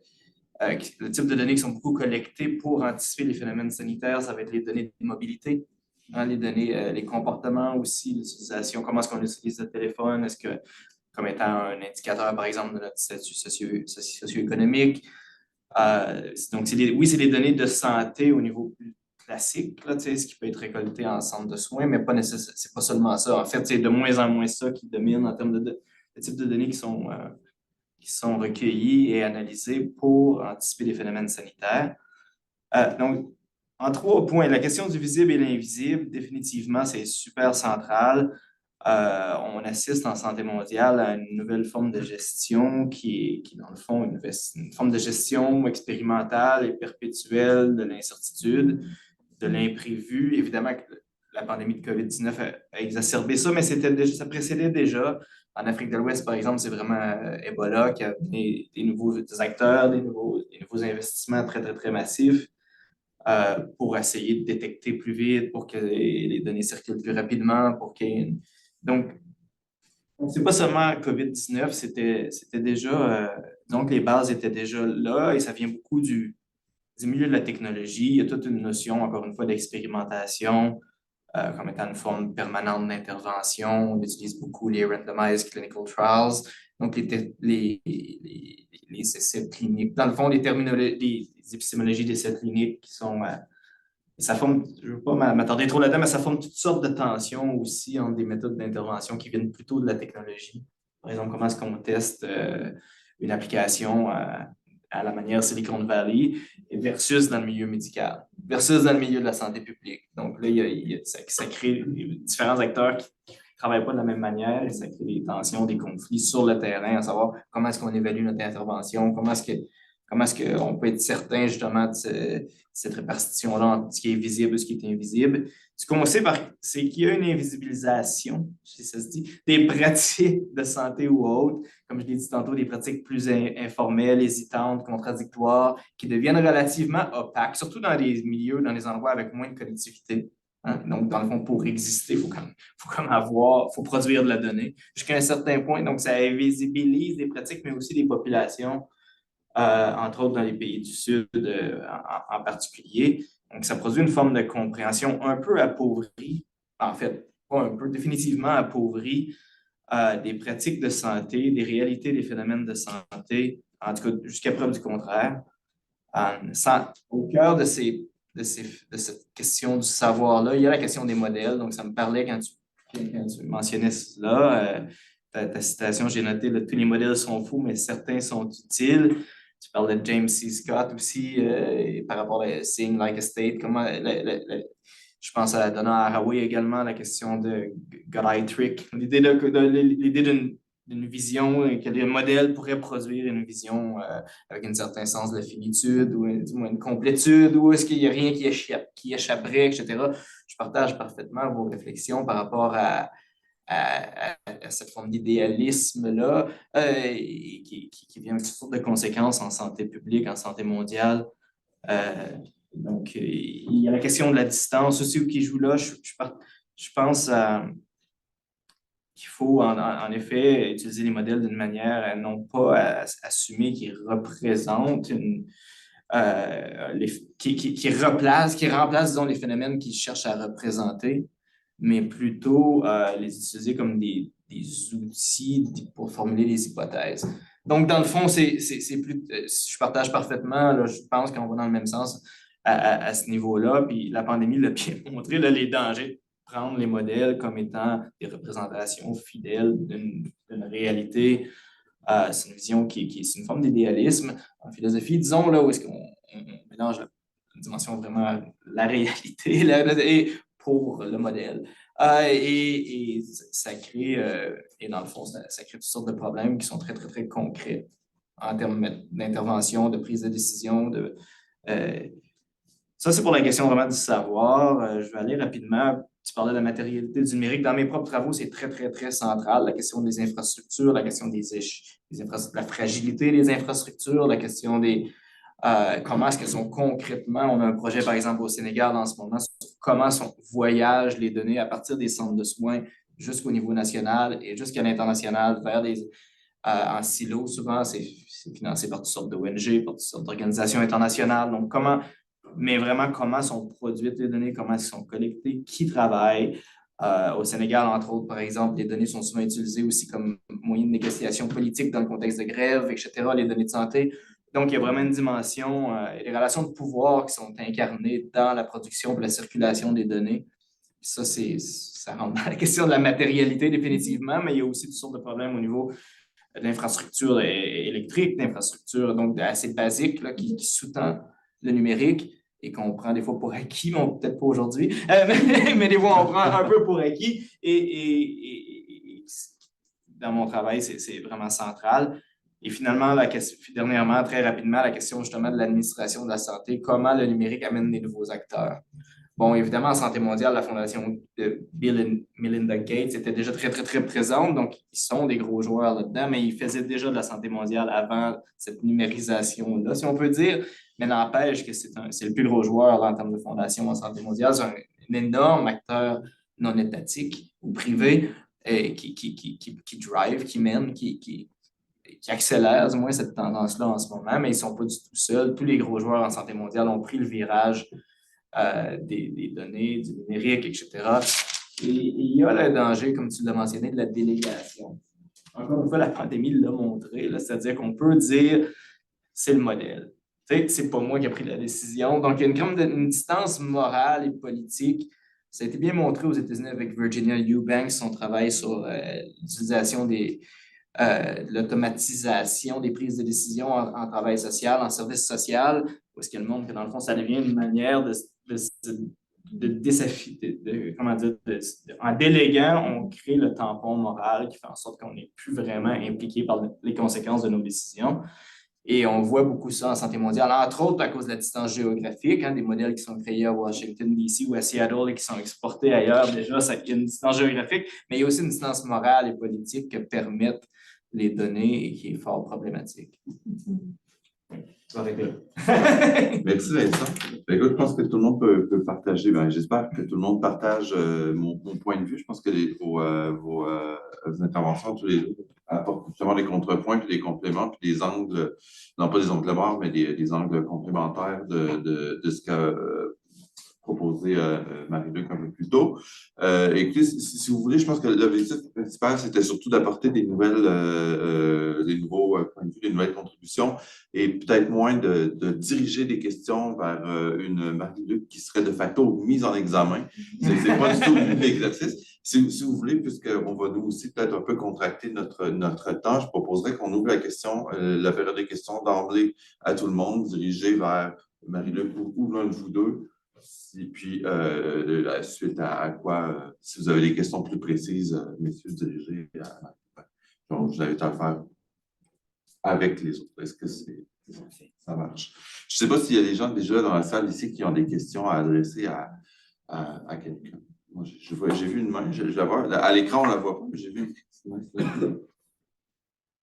le type de données qui sont beaucoup collectées pour anticiper les phénomènes sanitaires, ça va être les données de mobilité, hein, les données, les comportements aussi, l'utilisation, comment est-ce qu'on utilise le téléphone, est-ce que comme étant un indicateur, par exemple, de notre statut socio-économique. Donc, c'est des données de santé au niveau plus classique, là, ce qui peut être récolté en centre de soins, mais c'est pas seulement ça. En fait, c'est de moins en moins ça qui domine en termes de type de données qui sont recueillies et analysées pour anticiper les phénomènes sanitaires. Donc, en 3 points, la question du visible et l'invisible, définitivement, c'est super central. On assiste en santé mondiale à une nouvelle forme de gestion qui est dans le fond, une forme de gestion expérimentale et perpétuelle de l'incertitude, de l'imprévu. Évidemment, la pandémie de COVID-19 a exacerbé ça, mais ça précédait déjà. En Afrique de l'Ouest, par exemple, c'est vraiment Ebola qui a des nouveaux acteurs, des nouveaux investissements très, très, très massifs pour essayer de détecter plus vite, pour que les données circulent plus rapidement, Donc, c'est pas seulement COVID-19, c'était déjà, donc les bases étaient déjà là, et ça vient beaucoup du milieu de la technologie. Il y a toute une notion, encore une fois, d'expérimentation comme étant une forme permanente d'intervention. On utilise beaucoup les randomized clinical trials, donc les essais cliniques. Dans le fond, les épistémologies d'essais cliniques qui sont... ça forme, je ne veux pas m'attarder trop là-dedans, mais ça forme toutes sortes de tensions aussi entre des méthodes d'intervention qui viennent plutôt de la technologie. Par exemple, comment est-ce qu'on teste une application à la manière Silicon Valley versus dans le milieu médical, versus dans le milieu de la santé publique. Donc là, ça crée différents acteurs qui ne travaillent pas de la même manière et ça crée des tensions, des conflits sur le terrain, à savoir comment est-ce qu'on évalue notre intervention, comment est-ce que Comment est-ce qu'on peut être certain justement de cette répartition-là entre ce qui est visible et ce qui est invisible? Ce qu'on sait, c'est qu'il y a une invisibilisation, si ça se dit, des pratiques de santé ou autres, comme je l'ai dit tantôt, des pratiques plus informelles, hésitantes, contradictoires, qui deviennent relativement opaques, surtout dans les milieux, dans les endroits avec moins de connectivité. Hein? Donc, dans le fond, pour exister, il faut produire de la donnée jusqu'à un certain point. Donc, ça invisibilise des pratiques, mais aussi des populations, entre autres dans les pays du Sud en particulier. Donc, ça produit une forme de compréhension un peu appauvrie, en fait, pas un peu, définitivement appauvrie des pratiques de santé, des réalités des phénomènes de santé, en tout cas jusqu'à preuve du contraire. Au cœur de cette question du savoir-là, il y a la question des modèles. Donc, ça me parlait quand tu mentionnais cela. Ta citation, j'ai noté, tous les modèles sont faux, mais certains sont utiles. Tu parles de James C. Scott aussi par rapport à Seeing Like a State. Je pense à Donna Haraway également, la question de God-Eye Trick. L'idée d'une vision, que les modèles pourraient produire une vision avec un certain sens de la finitude ou du moins une complétude, ou est-ce qu'il n'y a rien qui échapperait, etc. Je partage parfaitement vos réflexions par rapport à cette forme d'idéalisme-là qui vient avec toutes sortes de conséquences en santé publique, en santé mondiale. Donc, il y a la question de la distance aussi qui joue là. Je pense qu'il faut en effet utiliser les modèles d'une manière non pas à assumer qu'ils représentent qui remplace, disons, les phénomènes qu'ils cherchent à représenter, mais plutôt les utiliser comme des outils pour formuler des hypothèses. Donc, dans le fond, je partage parfaitement, là, je pense qu'on va dans le même sens à ce niveau-là, puis la pandémie l'a bien montré, là, les dangers de prendre les modèles comme étant des représentations fidèles d'une réalité. C'est une vision c'est une forme d'idéalisme en philosophie, disons, là, où est-ce qu'on mélange la dimension vraiment la réalité pour le modèle. Et ça crée, et dans le fond, ça crée toutes sortes de problèmes qui sont très, très, très concrets en termes d'intervention, de prise de décision. Ça, c'est pour la question vraiment du savoir. Je vais aller rapidement. Tu parlais de la matérialité du numérique. Dans mes propres travaux, c'est très, très, très central. La question des infrastructures, la question la fragilité des infrastructures, la question des comment est-ce qu'elles sont concrètement. On a un projet, par exemple, au Sénégal en ce moment, sur comment voyagent les données à partir des centres de soins jusqu'au niveau national et jusqu'à l'international vers en silo. Souvent, c'est financé par toutes sortes d'ONG, par toutes sortes d'organisations internationales. Donc, mais vraiment, comment sont produites les données, comment elles sont collectées, qui travaille. Au Sénégal, entre autres, par exemple, les données sont souvent utilisées aussi comme moyen de négociation politique dans le contexte de grève, etc., les données de santé. Donc, il y a vraiment une dimension, les relations de pouvoir qui sont incarnées dans la production et la circulation des données. Puis ça rentre dans la question de la matérialité définitivement, mais il y a aussi toutes sortes de problèmes au niveau de l'infrastructure électrique, d'infrastructure donc assez basique là, qui sous-tend le numérique et qu'on prend des fois pour acquis, mais peut-être pas aujourd'hui, mais des fois on prend un peu pour acquis et dans mon travail, c'est vraiment central. Et finalement, dernièrement, très rapidement, la question justement de l'administration de la santé, comment le numérique amène des nouveaux acteurs. Bon, évidemment, en santé mondiale, la fondation de Bill et Melinda Gates était déjà très, très, très présente, donc ils sont des gros joueurs là-dedans, mais ils faisaient déjà de la santé mondiale avant cette numérisation-là, si on peut dire. Mais n'empêche que c'est le plus gros joueur là, en termes de fondation en santé mondiale. C'est un énorme acteur non étatique ou privé qui drive, qui mène, qui accélère du moins cette tendance-là en ce moment, mais ils ne sont pas du tout seuls. Tous les gros joueurs en santé mondiale ont pris le virage des données, du numérique, etc. Et il y a le danger, comme tu l'as mentionné, de la délégation. Encore une fois, la pandémie l'a montré, c'est-à-dire qu'on peut dire c'est le modèle. C'est pas moi qui ai pris la décision. Donc, il y a une distance morale et politique. Ça a été bien montré aux États-Unis avec Virginia Eubanks, son travail sur l'utilisation de l'automatisation des prises de décision en travail social, en service social, où est-ce qu'elle montre que dans le fond, ça devient une manière en déléguant, on crée le tampon moral qui fait en sorte qu'on n'est plus vraiment impliqué par les conséquences de nos décisions. Et on voit beaucoup ça en santé mondiale, entre autres à cause de la distance géographique, des modèles qui sont créés à Washington, D.C. ou à Seattle et qui sont exportés ailleurs. Déjà, il y a une distance géographique, mais il y a aussi une distance morale et politique que permettent les données et qui est fort problématique. Merci Vincent. Écoute, je pense que tout le monde peut partager. J'espère que tout le monde partage mon point de vue. Je pense que vos interventions tous les deux apportent justement des contrepoints, puis des compléments, puis des angles, non pas des angles morts, mais des angles complémentaires de ce qu'a proposé Marie-Luc un peu plus tôt. Écoutez, si vous voulez, je pense que l'objectif principal, c'était surtout d'apporter des nouveaux points de vue, des nouvelles contributions, et peut-être moins de diriger des questions vers une Marie-Luc qui serait de facto mise en examen. C'est pas du tout l'exercice. Si vous voulez, puisqu'on va nous aussi peut-être un peu contracter notre temps, je proposerais qu'on ouvre la période des questions d'emblée à tout le monde, dirigée vers Marie-Luc ou l'un de vous deux. Et puis, la suite à quoi, si vous avez des questions plus précises, messieurs, dirigez à... Donc, je vous invite à le faire avec les autres. Est-ce que ça marche? Je ne sais pas s'il y a des gens déjà dans la salle ici qui ont des questions à adresser à quelqu'un. Moi, j'ai vu une main, je la vois. À l'écran, on ne la voit pas, mais j'ai vu une main.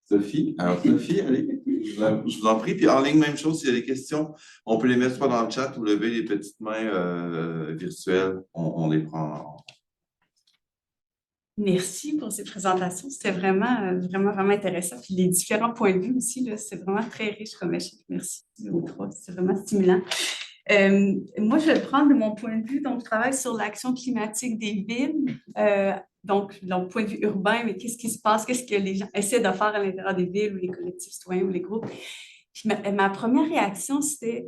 Sophie? Alors, Sophie, allez, je vous en prie. Puis en ligne, même chose, s'il y a des questions, on peut les mettre soit dans le chat ou lever les petites mains virtuelles. On les prend. Merci pour ces présentations. C'était vraiment intéressant. Puis les différents points de vue aussi, c'est vraiment très riche comme échange. Merci aux trois. C'est vraiment stimulant. Moi, je vais prendre de mon point de vue. Donc, je travaille sur l'action climatique des villes. Donc, point de vue urbain, mais qu'est-ce qui se passe? Qu'est-ce que les gens essaient de faire à l'intérieur des villes ou les collectifs citoyens ou les groupes? Puis ma première réaction, c'était,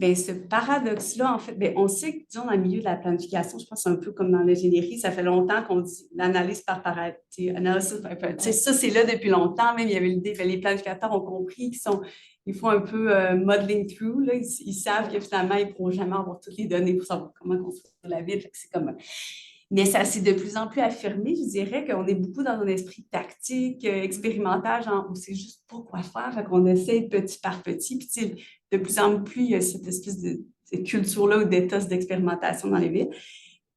ce paradoxe-là, en fait, on sait que, disons, dans le milieu de la planification, je pense un peu comme dans l'ingénierie, ça fait longtemps qu'on dit l'analyse par paradigme, ça, c'est là depuis longtemps. Même, il y avait l'idée, les planificateurs ont compris ils font un peu modeling through, là, ils savent que finalement, ils ne pourront jamais avoir toutes les données pour savoir comment construire la ville. C'est comme... Mais ça s'est de plus en plus affirmé. Je dirais qu'on est beaucoup dans un esprit tactique, expérimental, genre, on ne sait juste pas quoi faire, fait qu'on essaie petit par petit. Puis, de plus en plus, il y a cette espèce de culture-là ou d'éthos d'expérimentation dans les villes,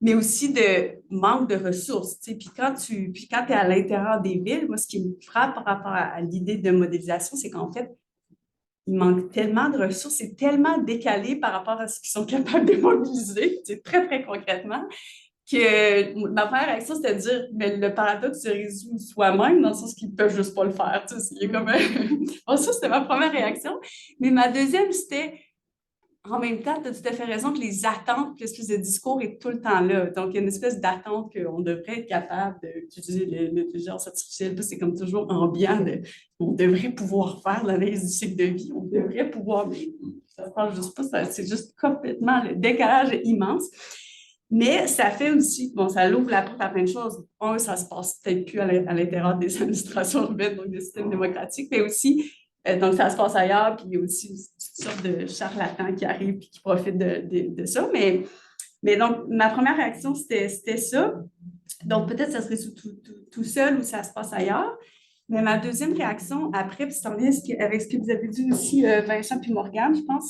mais aussi de manque de ressources. Puis quand tu es à l'intérieur des villes, moi, ce qui me frappe par rapport à l'idée de modélisation, c'est qu'en fait, il manque tellement de ressources, c'est tellement décalé par rapport à ce qu'ils sont capables de mobiliser, très, très concrètement, que ma première réaction, c'était de dire, mais le paradoxe se résout soi-même, dans le sens qu'ils ne peuvent juste pas le faire. C'est comme... bon, ça, c'était ma première réaction. Mais ma deuxième, c'était, en même temps, tu as tout à fait raison que les attentes, l'espèce de discours est tout le temps là. Donc, il y a une espèce d'attente qu'on devrait être capable d'utiliser l'intelligence artificielle. C'est comme toujours ambiant. On devrait pouvoir faire l'analyse du cycle de vie. On devrait pouvoir... Mais ça ne parle juste pas. C'est juste complètement... Le décalage est immense. Mais ça fait aussi, ça l'ouvre la porte à plein de choses. Ça se passe peut-être plus à l'intérieur des administrations urbaines, donc des systèmes démocratiques, mais aussi, donc ça se passe ailleurs, puis il y a aussi toutes sortes de charlatans qui arrivent et qui profitent de ça. Mais donc, ma première réaction, c'était ça. Donc, peut-être que ça serait tout seul ou ça se passe ailleurs. Mais ma deuxième réaction, après, puis c'est en lien avec ce que vous avez dit aussi, Vincent puis Morgane, je pense,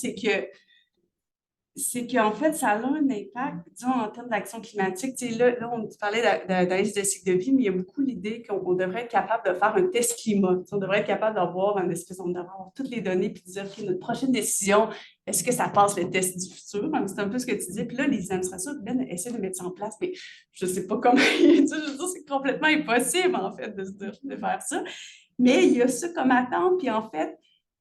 c'est qu'en fait, ça a un impact, disons, en termes d'action climatique. Là, on parlait d'analyse de cycle de vie, mais il y a beaucoup l'idée qu'on devrait être capable de faire un test climat. On devrait être capable d'avoir on devrait avoir toutes les données puis de dire, OK, notre prochaine décision, est-ce que ça passe le test du futur? C'est un peu ce que tu disais. Puis là, les administrations urbaines essaient de mettre ça en place, mais je ne sais pas comment. Je veux dire, c'est complètement impossible, en fait, de faire ça. Mais il y a ça comme attente, puis en fait,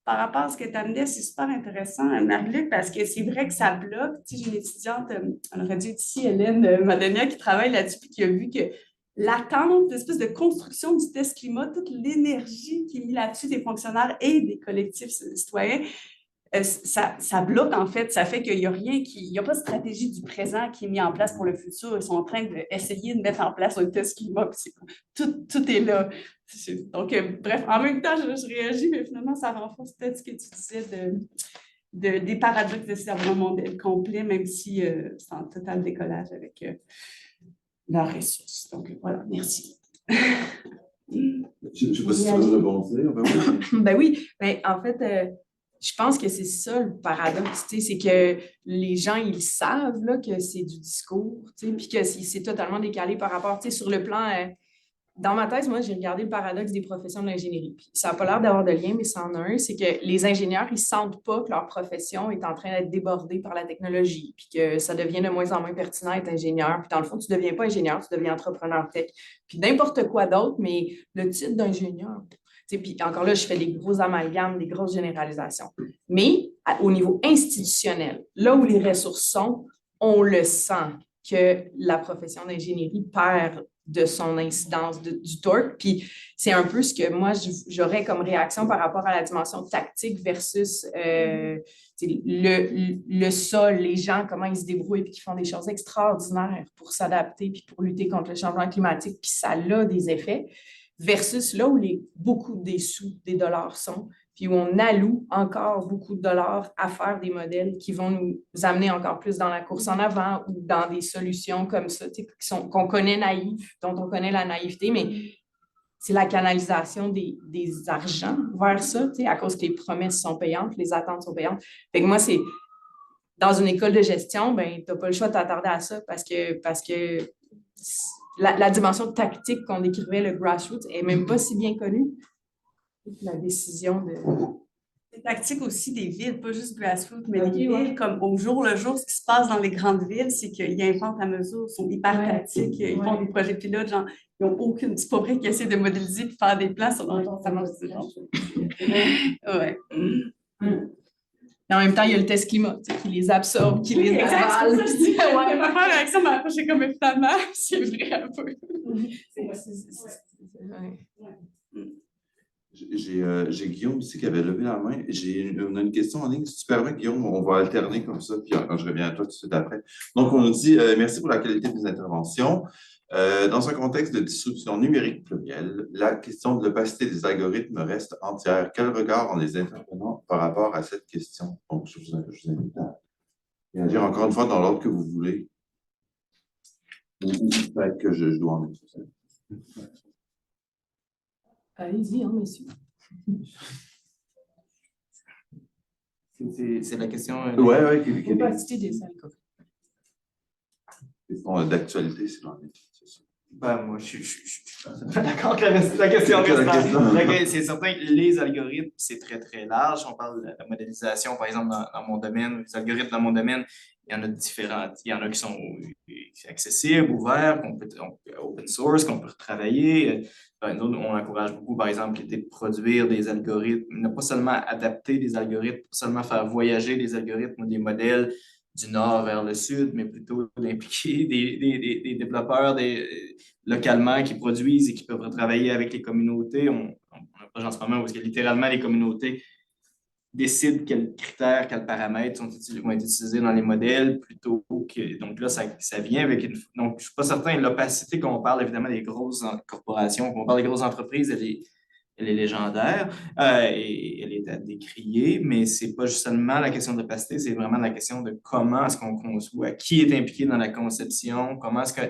par rapport à ce que tu amenais, c'est super intéressant, Marie-Luc, parce que c'est vrai que ça bloque. Tu sais, j'ai une étudiante, on aurait dû être ici, Hélène Madania, qui travaille là-dessus, puis qui a vu que l'attente, l'espèce de construction du test climat, toute l'énergie qui est mise là-dessus des fonctionnaires et des collectifs citoyens, ça bloque, en fait. Ça fait qu'il n'y a rien il n'y a pas de stratégie du présent qui est mise en place pour le futur. Ils sont en train d'essayer de mettre en place un test climat. Tout est là. Donc, bref, en même temps, je réagis, mais finalement, ça renforce peut-être ce que tu disais des paradoxes de cerveau un modèle complet, même si c'est en total décollage avec leurs ressources. Donc, voilà, merci. Je ne sais pas si tu veux rebondir. Ben oui, ben, en fait, je pense que c'est ça le paradoxe, c'est que les gens, ils savent là, que c'est du discours, puis que c'est totalement décalé par rapport, sur le plan. Dans ma thèse, moi, j'ai regardé le paradoxe des professions de l'ingénierie. Puis ça n'a pas l'air d'avoir de lien, mais ça en a un. C'est que les ingénieurs, ils ne sentent pas que leur profession est en train d'être débordée par la technologie, puis que ça devient de moins en moins pertinent d'être ingénieur. Puis dans le fond, tu ne deviens pas ingénieur, tu deviens entrepreneur tech. Puis n'importe quoi d'autre, mais le titre d'ingénieur. Puis encore là, je fais des gros amalgames, des grosses généralisations. Mais au niveau institutionnel, là où les ressources sont, on le sent que la profession d'ingénierie perd de son incidence du torque. Puis c'est un peu ce que moi, j'aurais comme réaction par rapport à la dimension tactique versus le sol, les gens, comment ils se débrouillent puis qu'ils font des choses extraordinaires pour s'adapter puis pour lutter contre le changement climatique, puis ça a des effets, versus là où beaucoup des sous, des dollars sont, puis où on alloue encore beaucoup de dollars à faire des modèles qui vont nous amener encore plus dans la course en avant ou dans des solutions comme ça, qu'on connaît naïves, dont on connaît la naïveté, mais c'est la canalisation des argents vers ça, à cause que les promesses sont payantes, les attentes sont payantes. Fait que moi, c'est dans une école de gestion, ben, tu n'as pas le choix de t'attarder à ça parce que la dimension tactique qu'on décrivait, le grassroots, n'est même pas si bien connue. La décision de... Les tactiques aussi des villes, pas juste grassroots, mais les villes, comme au jour le jour, ce qui se passe dans les grandes villes, c'est qu'ils inventent à mesure, ils sont hyper tactiques, ils font des projets pilotes, genre, ils n'ont aucune... C'est pas vrai qu'ils essaient de modéliser et faire des plans sur leur ça marche. Ouais. Mais en même temps, il y a le test climat qui les absorbe, qui les avale. Ouais, ma première réaction m'a approché comme évidemment, c'est vrai un peu. J'ai Guillaume ici qui avait levé la main. On a une question en ligne. Si tu permets, Guillaume, on va alterner comme ça, puis je reviens à toi tout de suite après. Donc, on nous dit merci pour la qualité des interventions. Dans un contexte de disruption numérique plurielle, la question de l'opacité des algorithmes reste entière. Quel regard ont les intervenants par rapport à cette question? Donc, je vous invite à réagir encore une fois dans l'ordre que vous voulez. Ou peut-être que je dois en être. Allez-y, hein, monsieur. C'est la question. Oui. L'opacité des algorithmes. Question d'actualité, c'est l'en est. Ben, moi, je suis d'accord avec la question reste. C'est certain que les algorithmes, c'est très, très large. On parle de la modélisation, par exemple, dans mon domaine, les algorithmes dans mon domaine, il y en a différents. Il y en a qui sont accessibles, ouverts, open source, qu'on peut retravailler. Nous, on encourage beaucoup, par exemple, l'idée de produire des algorithmes, ne pas seulement adapter des algorithmes, pas seulement faire voyager des algorithmes ou des modèles du nord vers le sud, mais plutôt d'impliquer des développeurs localement qui produisent et qui peuvent travailler avec les communautés. On a un projet en ce moment où littéralement les communautés décident quels critères, quels paramètres vont être utilisés dans les modèles plutôt que... Donc là, ça vient avec une... Donc, je ne suis pas certain, l'opacité qu'on parle évidemment des grosses corporations, qu'on parle des grosses entreprises, elle est légendaire et elle est à décrier, mais ce n'est pas seulement la question d'opacité, c'est vraiment la question de comment est-ce qu'on conçoit, qui est impliqué dans la conception, comment est-ce que...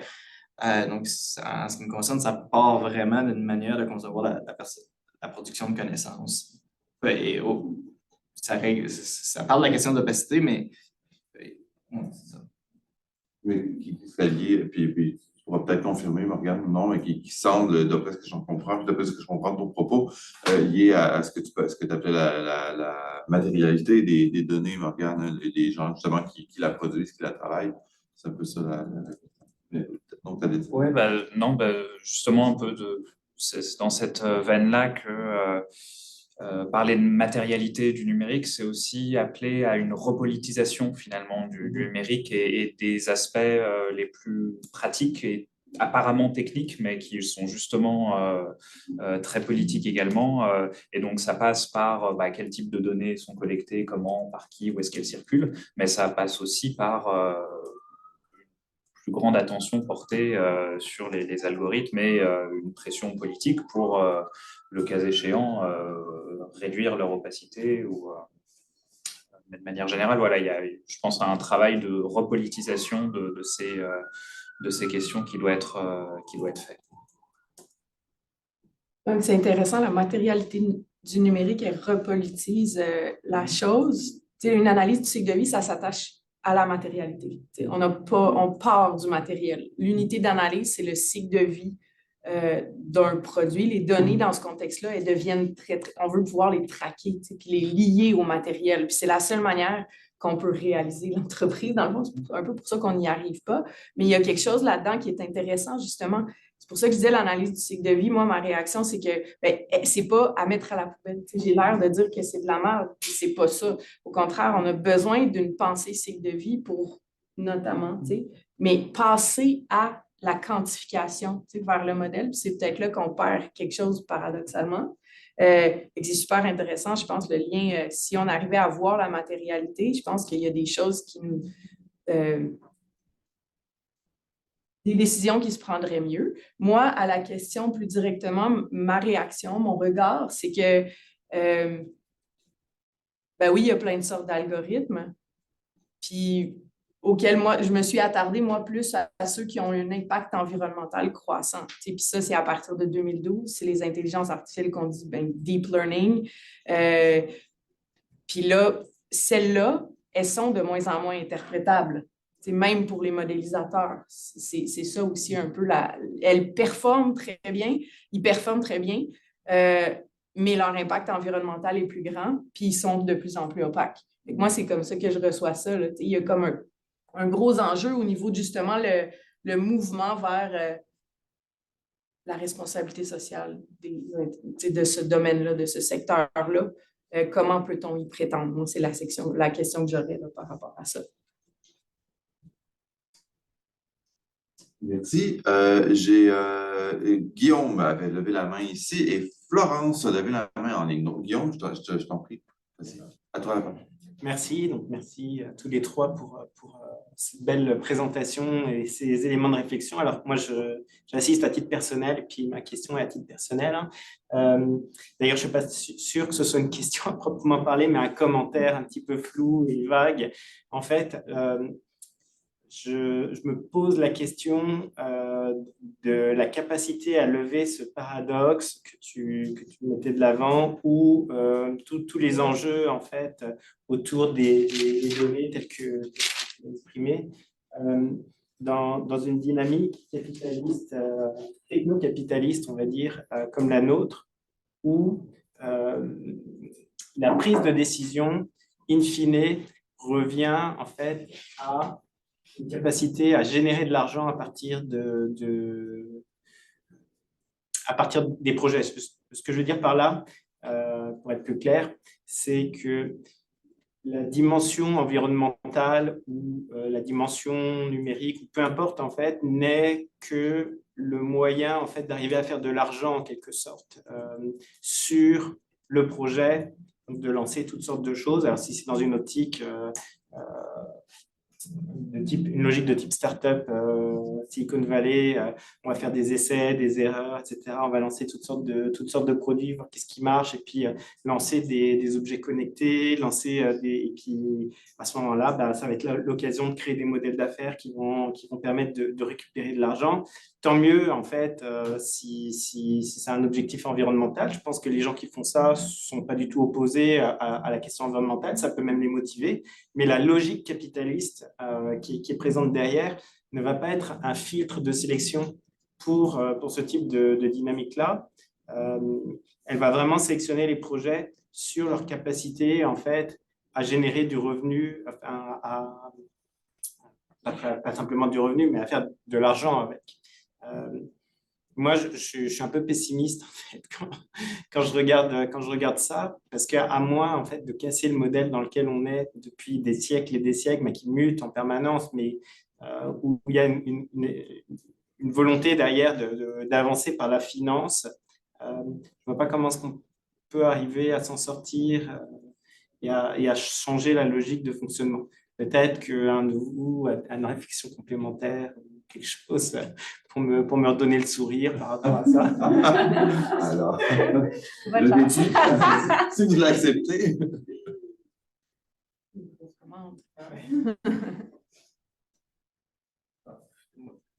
donc, en ce qui me concerne, ça part vraiment d'une manière de concevoir la production de connaissances. Et, ça parle de la question d'opacité, mais c'est ça. Mais qui serait lié, puis tu pourras peut-être confirmer, Morgane, ou non, mais qui semble, d'après ce que j'en comprends, d'après ce que je comprends de ton propos, lié à ce que tu appelais la matérialité des données, Morgane, des gens justement qui la produisent, qui la travaillent. C'est un peu ça donc, tu avais dit. Oui, non, justement, un peu c'est dans cette veine-là que parler de matérialité du numérique, c'est aussi appeler à une repolitisation finalement du numérique et des aspects les plus pratiques et apparemment techniques, mais qui sont justement très politiques également. Et donc, ça passe par quel type de données sont collectées, comment, par qui, où est-ce qu'elles circulent, mais ça passe aussi par plus grande attention portée sur les algorithmes et une pression politique pour, le cas échéant, réduire leur opacité ou de manière générale, voilà, il y a, je pense, à un travail de repolitisation de ces questions qui doit être fait. C'est intéressant, la matérialité du numérique, elle repolitise la chose. Tu sais, une analyse du cycle de vie, ça s'attache à la matérialité. Tu sais, on part du matériel. L'unité d'analyse, c'est le cycle de vie d'un produit. Les données, dans ce contexte-là, elles deviennent on veut pouvoir les traquer, tu sais, puis les lier au matériel. Puis c'est la seule manière qu'on peut réaliser l'entreprise. Dans le fond, c'est un peu pour ça qu'on n'y arrive pas. Mais il y a quelque chose là-dedans qui est intéressant, justement. C'est pour ça que je disais l'analyse du cycle de vie. Moi, ma réaction, c'est que c'est pas à mettre à la poubelle. J'ai l'air de dire que c'est de la merde, puis c'est pas ça. Au contraire, on a besoin d'une pensée cycle de vie pour, notamment, mais passer à la quantification vers le modèle. Puis c'est peut-être là qu'on perd quelque chose paradoxalement. C'est super intéressant, je pense, le lien. Si on arrivait à voir la matérialité, je pense qu'il y a des choses qui nous... des décisions qui se prendraient mieux. Moi, à la question plus directement, ma réaction, mon regard, c'est que, ben oui, il y a plein de sortes d'algorithmes, puis auxquels moi, je me suis attardée, moi, plus à ceux qui ont un impact environnemental croissant. Puis ça, c'est à partir de 2012, c'est les intelligences artificielles qu'on dit deep learning. Puis là, celles-là, elles sont de moins en moins interprétables. Même pour les modélisateurs, c'est ça aussi un peu. Elles performent très bien, ils performent très bien, mais leur impact environnemental est plus grand, puis ils sont de plus en plus opaques. Moi, c'est comme ça que je reçois ça. Là. Il y a comme un gros enjeu au niveau de justement le mouvement vers la responsabilité sociale de ce domaine-là, de ce secteur-là. Comment peut-on y prétendre? Moi, c'est la question que j'aurais par rapport à ça. Merci. Guillaume avait levé la main ici et Florence a levé la main en ligne. Donc, Guillaume, je t'en prie. Vas-y, à toi la parole. Merci. Donc, merci à tous les trois pour cette belle présentation et ces éléments de réflexion. Alors, moi, j'assiste à titre personnel et puis ma question est à titre personnel. D'ailleurs, je ne suis pas sûr que ce soit une question à proprement parler, mais un commentaire un petit peu flou et vague. En fait, je me pose la question de la capacité à lever ce paradoxe que tu mettais de l'avant, où tous les enjeux en fait autour des données telles que exprimées dans une dynamique capitaliste, techno-capitaliste, on va dire, comme la nôtre, où la prise de décision, in fine, revient en fait à une capacité à générer de l'argent à partir des projets. Ce que je veux dire par là, pour être plus clair, c'est que la dimension environnementale ou la dimension numérique, ou peu importe en fait, n'est que le moyen en fait d'arriver à faire de l'argent en quelque sorte sur le projet, donc de lancer toutes sortes de choses. Alors si c'est dans une optique une logique de type startup, Silicon Valley, on va faire des essais, des erreurs, etc. On va lancer toutes sortes de produits, voir qu'est-ce qui marche, et puis lancer des objets connectés, et puis à ce moment-là, ça va être l'occasion de créer des modèles d'affaires qui vont permettre de récupérer de l'argent. Tant mieux, en fait, si c'est un objectif environnemental. Je pense que les gens qui font ça ne sont pas du tout opposés à la question environnementale, ça peut même les motiver. Mais la logique capitaliste qui est présente derrière ne va pas être un filtre de sélection pour ce type de dynamique-là. Elle va vraiment sélectionner les projets sur leur capacité, en fait, à générer du revenu, pas simplement du revenu, mais à faire de l'argent avec. Moi, je suis un peu pessimiste en fait, quand je regarde ça, parce qu'à moins en fait, de casser le modèle dans lequel on est depuis des siècles et des siècles, mais qui mute en permanence, mais où il y a une volonté derrière d'avancer par la finance, je ne vois pas comment est-ce qu'on peut arriver à s'en sortir et à changer la logique de fonctionnement. Peut-être qu'un de vous a une réflexion complémentaire, quelque chose pour me redonner le sourire par rapport à ça. Alors, si vous l'acceptez.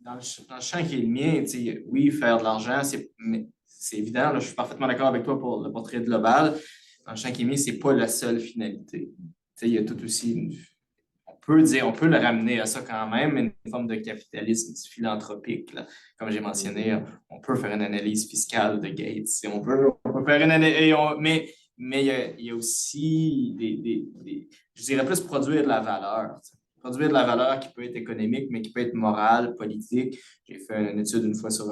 Dans le champ qui est le mien, oui, faire de l'argent, c'est évident, là, je suis parfaitement d'accord avec toi pour le portrait global. Dans le champ chimique, ce n'est pas la seule finalité. Tu sais, il y a tout aussi on peut le ramener à ça quand même, une forme de capitalisme philanthropique. Là. Comme j'ai mentionné, on peut faire une analyse fiscale de Gates. On peut faire une analyse, mais il y a aussi je dirais plus produire de la valeur. Produire de la valeur qui peut être économique, mais qui peut être morale, politique. J'ai fait une étude une fois sur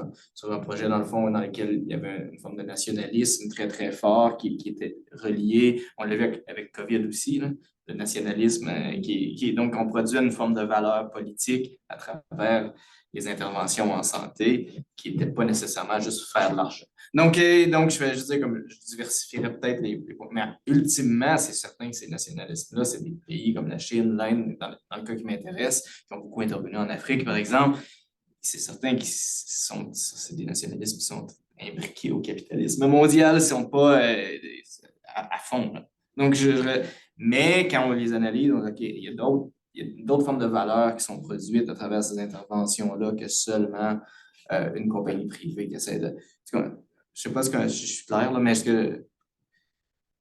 un projet, dans le fond, dans lequel il y avait une forme de nationalisme très, très fort qui était relié. On l'a vu avec COVID aussi, là, le nationalisme, donc on produit une forme de valeur politique à travers les interventions en santé qui n'étaient pas nécessairement juste faire de l'argent. Donc je vais juste dire, comme je diversifierais peut-être les points, mais ultimement, c'est certain que ces nationalismes-là, c'est des pays comme la Chine, l'Inde, dans le cas qui m'intéresse, qui ont beaucoup intervenu en Afrique, par exemple. C'est certain que c'est des nationalismes qui sont imbriqués au capitalisme mondial, ils ne sont pas à fond. Là. Donc, mais quand on les analyse, on dit, OK, il y a d'autres formes de valeurs qui sont produites à travers ces interventions-là que seulement une compagnie privée qui essaie de... Je ne sais pas je suis clair, là, mais est-ce que...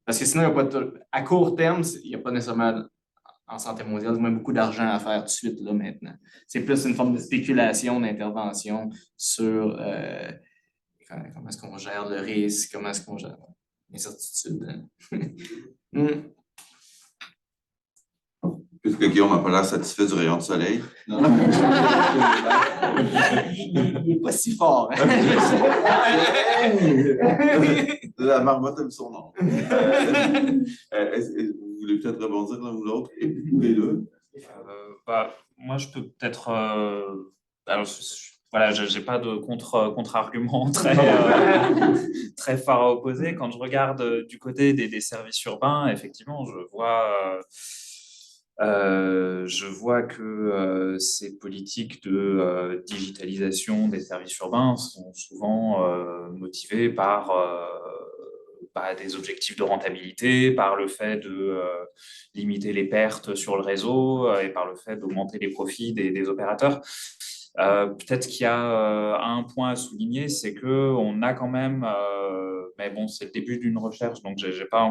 Parce que sinon, il y a pas à court terme, il n'y a pas nécessairement en santé mondiale, du moins beaucoup d'argent à faire tout de suite, là, maintenant. C'est plus une forme de spéculation, d'intervention sur comment est-ce qu'on gère le risque, comment est-ce qu'on gère l'incertitude. Puisque Guillaume n'a pas l'air satisfait du rayon de soleil. Non. Il n'est pas si fort. Hein? La marmotte aime son nom. Vous voulez peut-être rebondir l'un ou l'autre, et puis les deux? Moi, je peux peut-être... alors, voilà, je n'ai pas de contre-argument très fort à opposer. Quand je regarde du côté des services urbains, effectivement, je vois que ces politiques de digitalisation des services urbains sont souvent motivées par des objectifs de rentabilité, par le fait de limiter les pertes sur le réseau et par le fait d'augmenter les profits des opérateurs. Peut-être qu'il y a un point à souligner, c'est qu'on a quand même, mais bon, c'est le début d'une recherche, donc j'ai pas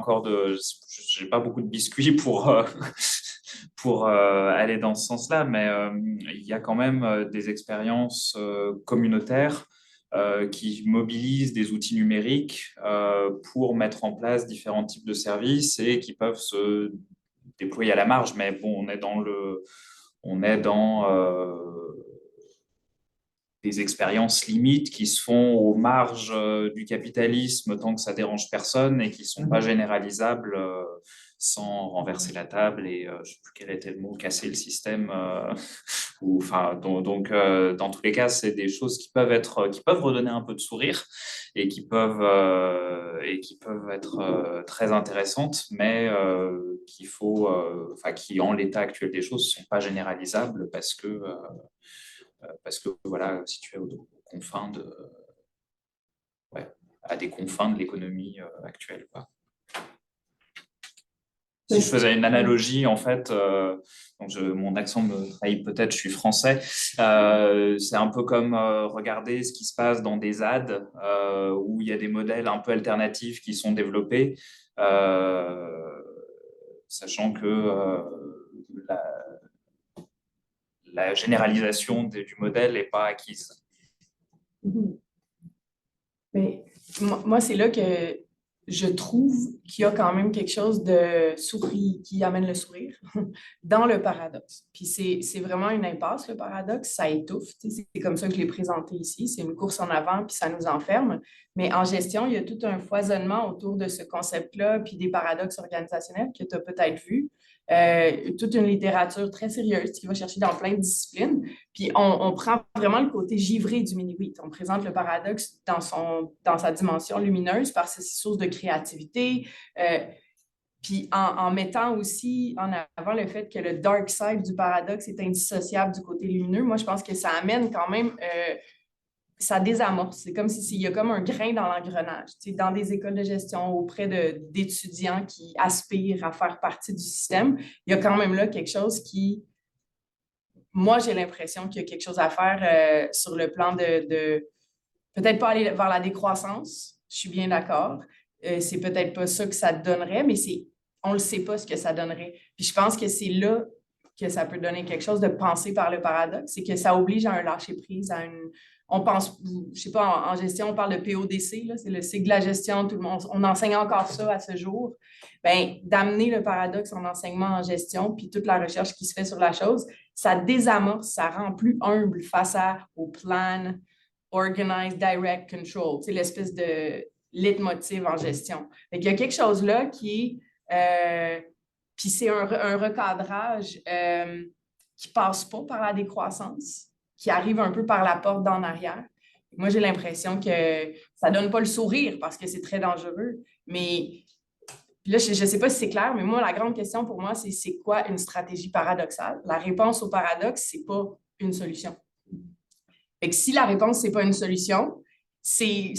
beaucoup de biscuits pour aller dans ce sens-là, mais il y a quand même des expériences communautaires qui mobilisent des outils numériques pour mettre en place différents types de services et qui peuvent se déployer à la marge, mais bon, on est dans des expériences limites qui se font aux marges du capitalisme tant que ça dérange personne et qui ne sont pas généralisables sans renverser la table et je ne sais plus quel était le mot, casser le système. Dans tous les cas, c'est des choses qui peuvent redonner un peu de sourire et qui peuvent être très intéressantes, mais qui, en l'état actuel des choses, ne sont pas généralisables parce que voilà, situé aux confins à des confins de l'économie actuelle, quoi. Si je faisais une analogie, en fait, mon accent me trahit peut-être, je suis français, c'est un peu comme regarder ce qui se passe dans des ZAD où il y a des modèles un peu alternatifs qui sont développés, sachant que la généralisation du modèle n'est pas acquise. Mais moi, c'est là que je trouve qu'il y a quand même quelque chose de qui amène le sourire dans le paradoxe. Puis c'est vraiment une impasse, le paradoxe, ça étouffe. C'est comme ça que je l'ai présenté ici. C'est une course en avant, puis ça nous enferme. Mais en gestion, il y a tout un foisonnement autour de ce concept-là, puis des paradoxes organisationnels que tu as peut-être vu. Toute une littérature très sérieuse qui va chercher dans plein de disciplines. Puis on prend vraiment le côté givré du mini-wheat. On présente le paradoxe dans sa dimension lumineuse par ses sources de créativité. Puis en mettant aussi en avant le fait que le dark side du paradoxe est indissociable du côté lumineux, moi, je pense que ça amène quand même... ça désamorce. C'est comme s'il y a comme un grain dans l'engrenage. Tu sais, dans des écoles de gestion, auprès d'étudiants qui aspirent à faire partie du système, il y a quand même là quelque chose qui... Moi, j'ai l'impression qu'il y a quelque chose à faire sur le plan de peut-être pas aller vers la décroissance, je suis bien d'accord. C'est peut-être pas ça que ça donnerait, mais on ne le sait pas ce que ça donnerait. Puis je pense que c'est là que ça peut donner quelque chose de penser par le paradoxe, c'est que ça oblige à un lâcher-prise, on pense, je sais pas, en gestion, on parle de PODC, là, c'est le cycle de la gestion, tout le monde, on enseigne encore ça à ce jour. Bien, d'amener le paradoxe en enseignement en gestion, puis toute la recherche qui se fait sur la chose, ça désamorce, ça rend plus humble face au plan, organize, direct, control, l'espèce de leitmotiv en gestion. Il y a quelque chose là qui est, puis c'est un recadrage qui ne passe pas par la décroissance, qui arrive un peu par la porte d'en arrière. Moi, j'ai l'impression que ça ne donne pas le sourire parce que c'est très dangereux, mais là, je ne sais pas si c'est clair, mais moi, la grande question pour moi, c'est quoi une stratégie paradoxale? La réponse au paradoxe, ce n'est pas une solution. Fait que si la réponse, ce n'est pas une solution, c'est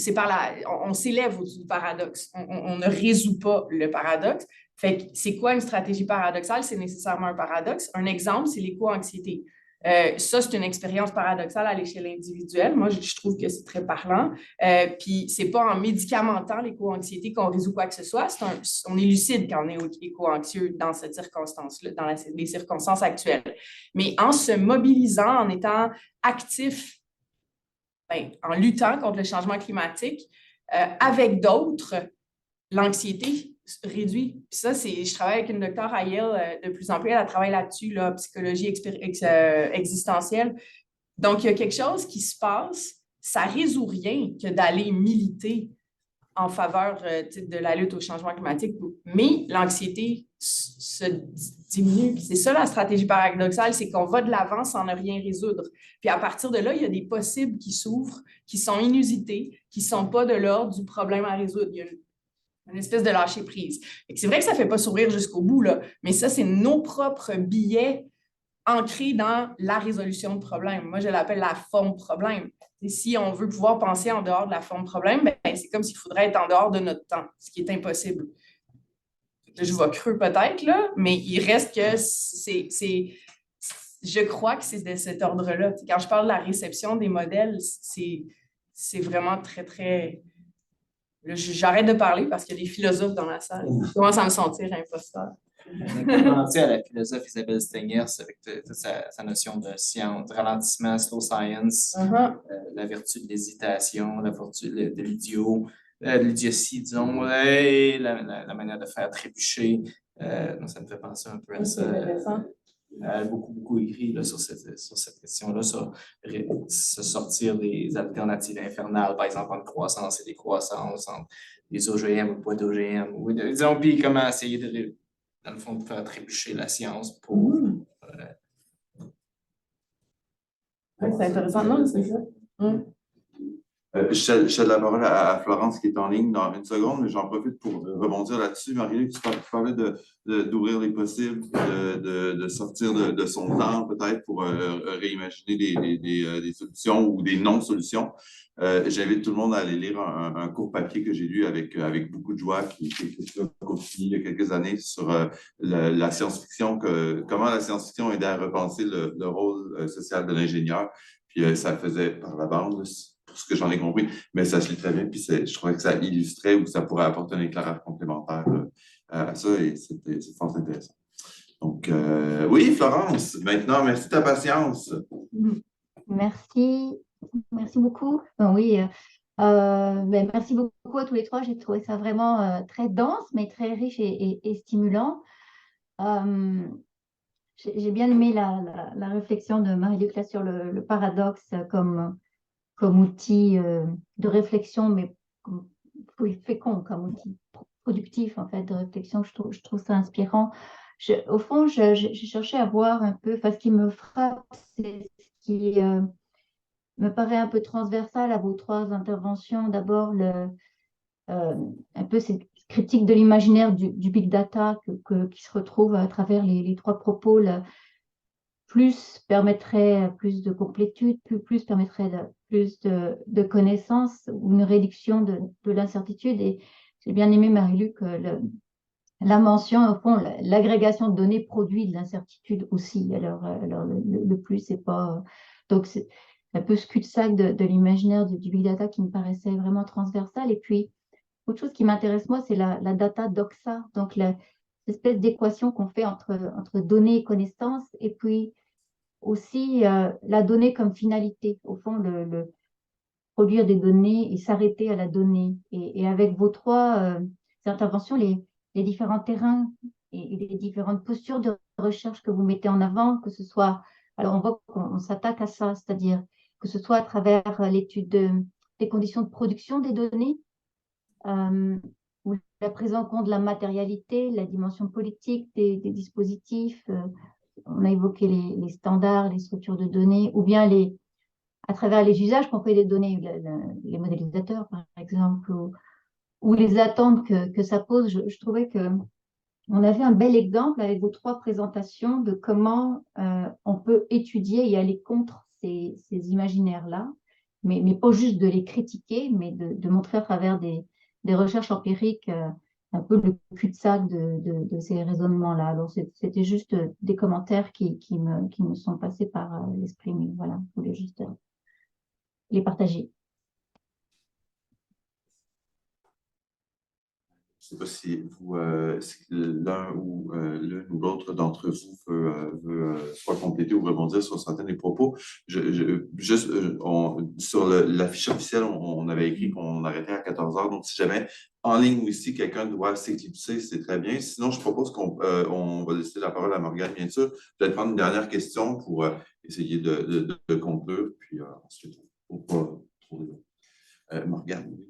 on s'élève au-dessus du paradoxe. On ne résout pas le paradoxe. Fait que c'est quoi une stratégie paradoxale? C'est nécessairement un paradoxe. Un exemple, c'est l'éco-anxiété. Ça, c'est une expérience paradoxale à l'échelle individuelle. Moi, je trouve que c'est très parlant. Puis, c'est pas en médicamentant l'éco-anxiété qu'on résout quoi que ce soit. On est lucide quand on est éco-anxieux dans cette circonstance-là, dans les circonstances actuelles. Mais en se mobilisant, en étant actif, en luttant contre le changement climatique, avec d'autres, l'anxiété réduit. Puis ça, je travaille avec une docteure à Yale de plus en plus, elle travaille là-dessus, psychologie existentielle. Donc, il y a quelque chose qui se passe, ça ne résout rien que d'aller militer en faveur de la lutte au changement climatique, mais l'anxiété se diminue. C'est ça la stratégie paradoxale, c'est qu'on va de l'avant sans ne rien résoudre. Puis à partir de là, il y a des possibles qui s'ouvrent, qui sont inusités, qui ne sont pas de l'ordre du problème à résoudre. Il y a une espèce de lâcher-prise. C'est vrai que ça ne fait pas sourire jusqu'au bout, là, mais ça, c'est nos propres billets ancrés dans la résolution de problème. Moi, je l'appelle la forme problème. Et si on veut pouvoir penser en dehors de la forme problème, c'est comme s'il faudrait être en dehors de notre temps, ce qui est impossible. Je vais creux peut-être, là, mais il reste que je crois que c'est de cet ordre-là. Quand je parle de la réception des modèles, c'est vraiment très, très... J'arrête de parler parce qu'il y a des philosophes dans la salle. Je commence à me sentir imposteur. Pensez à la philosophe Isabelle Stengers avec toute sa notion de science, de ralentissement, slow science, la vertu de l'hésitation, la vertu de l'idiot, de l'idiotie, disons, et la manière de faire trébucher. Donc ça me fait penser un peu à ça. Elle a beaucoup écrit là, sur cette question-là, sur se sortir des alternatives infernales, par exemple entre croissance et décroissance, entre les OGM ou pas d'OGM, disons, puis comment essayer de, dans le fond, de faire trébucher la science pour... c'est intéressant, non? C'est ça. Je cède la parole à Florence qui est en ligne dans une seconde, mais j'en profite pour rebondir là-dessus. Marie-Luc, tu parlais d'ouvrir les possibles, de sortir de son temps peut-être pour réimaginer des solutions ou des non-solutions. J'invite tout le monde à aller lire un court papier que j'ai lu avec beaucoup de joie qui continue il y a quelques années sur la science-fiction, comment la science-fiction aidait à repenser le rôle social de l'ingénieur. Puis ça faisait par la bande, pour ce que j'en ai compris, mais ça se lit très bien, puis je trouvais que ça illustrait ou ça pourrait apporter un éclairage complémentaire à ça, et c'est fort intéressant. Donc, oui, Florence, maintenant, merci de ta patience. Merci beaucoup. Oui, merci beaucoup à tous les trois. J'ai trouvé ça vraiment très dense, mais très riche et stimulant. J'ai bien aimé la réflexion de Marie-Luc là sur le paradoxe comme outil de réflexion, mais fécond, comme outil productif en fait de réflexion. Je trouve ça inspirant. Au fond, j'ai cherché à voir un peu, ce qui me frappe, c'est ce qui me paraît un peu transversal à vos trois interventions. D'abord, un peu cette critique de l'imaginaire du big data qui se retrouve à travers les trois propos. Plus permettrait plus de complétude, plus permettrait plus de connaissances ou une réduction de l'incertitude. Et j'ai bien aimé, Marie-Luc, la mention, au fond, l'agrégation de données produit de l'incertitude aussi. Alors le plus, c'est pas... Donc, un peu ce cul-de-sac de l'imaginaire du big data qui me paraissait vraiment transversal. Et puis, autre chose qui m'intéresse, moi, c'est la data doxa, donc l'espèce d'équation qu'on fait entre données et connaissances, et puis aussi la donnée comme finalité. Au fond, produire des données et s'arrêter à la donnée. Et avec vos trois interventions, les différents terrains et les différentes postures de recherche que vous mettez en avant, que ce soit, alors on voit qu'on s'attaque à ça, c'est-à-dire que ce soit à travers l'étude des conditions de production des données, ou la prise en compte de la matérialité, la dimension politique des dispositifs, on a évoqué les standards, les structures de données, ou bien à travers les usages qu'on fait des données, les modélisateurs par exemple, ou les attentes que ça pose. Je trouvais qu'on avait un bel exemple avec vos trois présentations de comment on peut étudier et aller contre ces imaginaires-là, mais pas juste de les critiquer, mais de montrer à travers des recherches empiriques un peu le cul-de-sac de ces raisonnements-là. Alors, c'était juste des commentaires qui me sont passés par l'esprit, mais voilà, je voulais juste les partager. Je ne sais pas si si l'un ou l'une ou l'autre d'entre vous veut soit compléter ou rebondir sur certains des propos. Juste, sur l'affiche officielle, on avait écrit qu'on arrêtait à 14 heures. Donc, si jamais en ligne aussi, quelqu'un doit s'éclipser, c'est très bien. Sinon, je propose qu'on va laisser la parole à Morgane, bien sûr. Peut-être prendre une dernière question pour essayer de conclure. Puis ensuite, on ne faut pas trop Morgane, oui.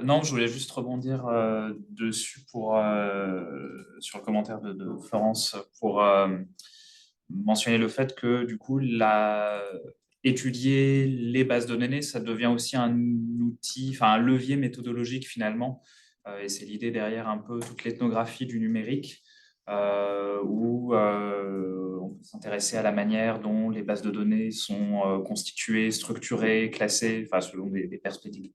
Non, je voulais juste rebondir dessus sur le commentaire de Florence pour mentionner le fait que du coup, étudier les bases de données, ça devient aussi un outil, enfin un levier méthodologique finalement. Et c'est l'idée derrière un peu toute l'ethnographie du numérique, où on peut s'intéresser à la manière dont les bases de données sont constituées, structurées, classées, enfin selon des perspectives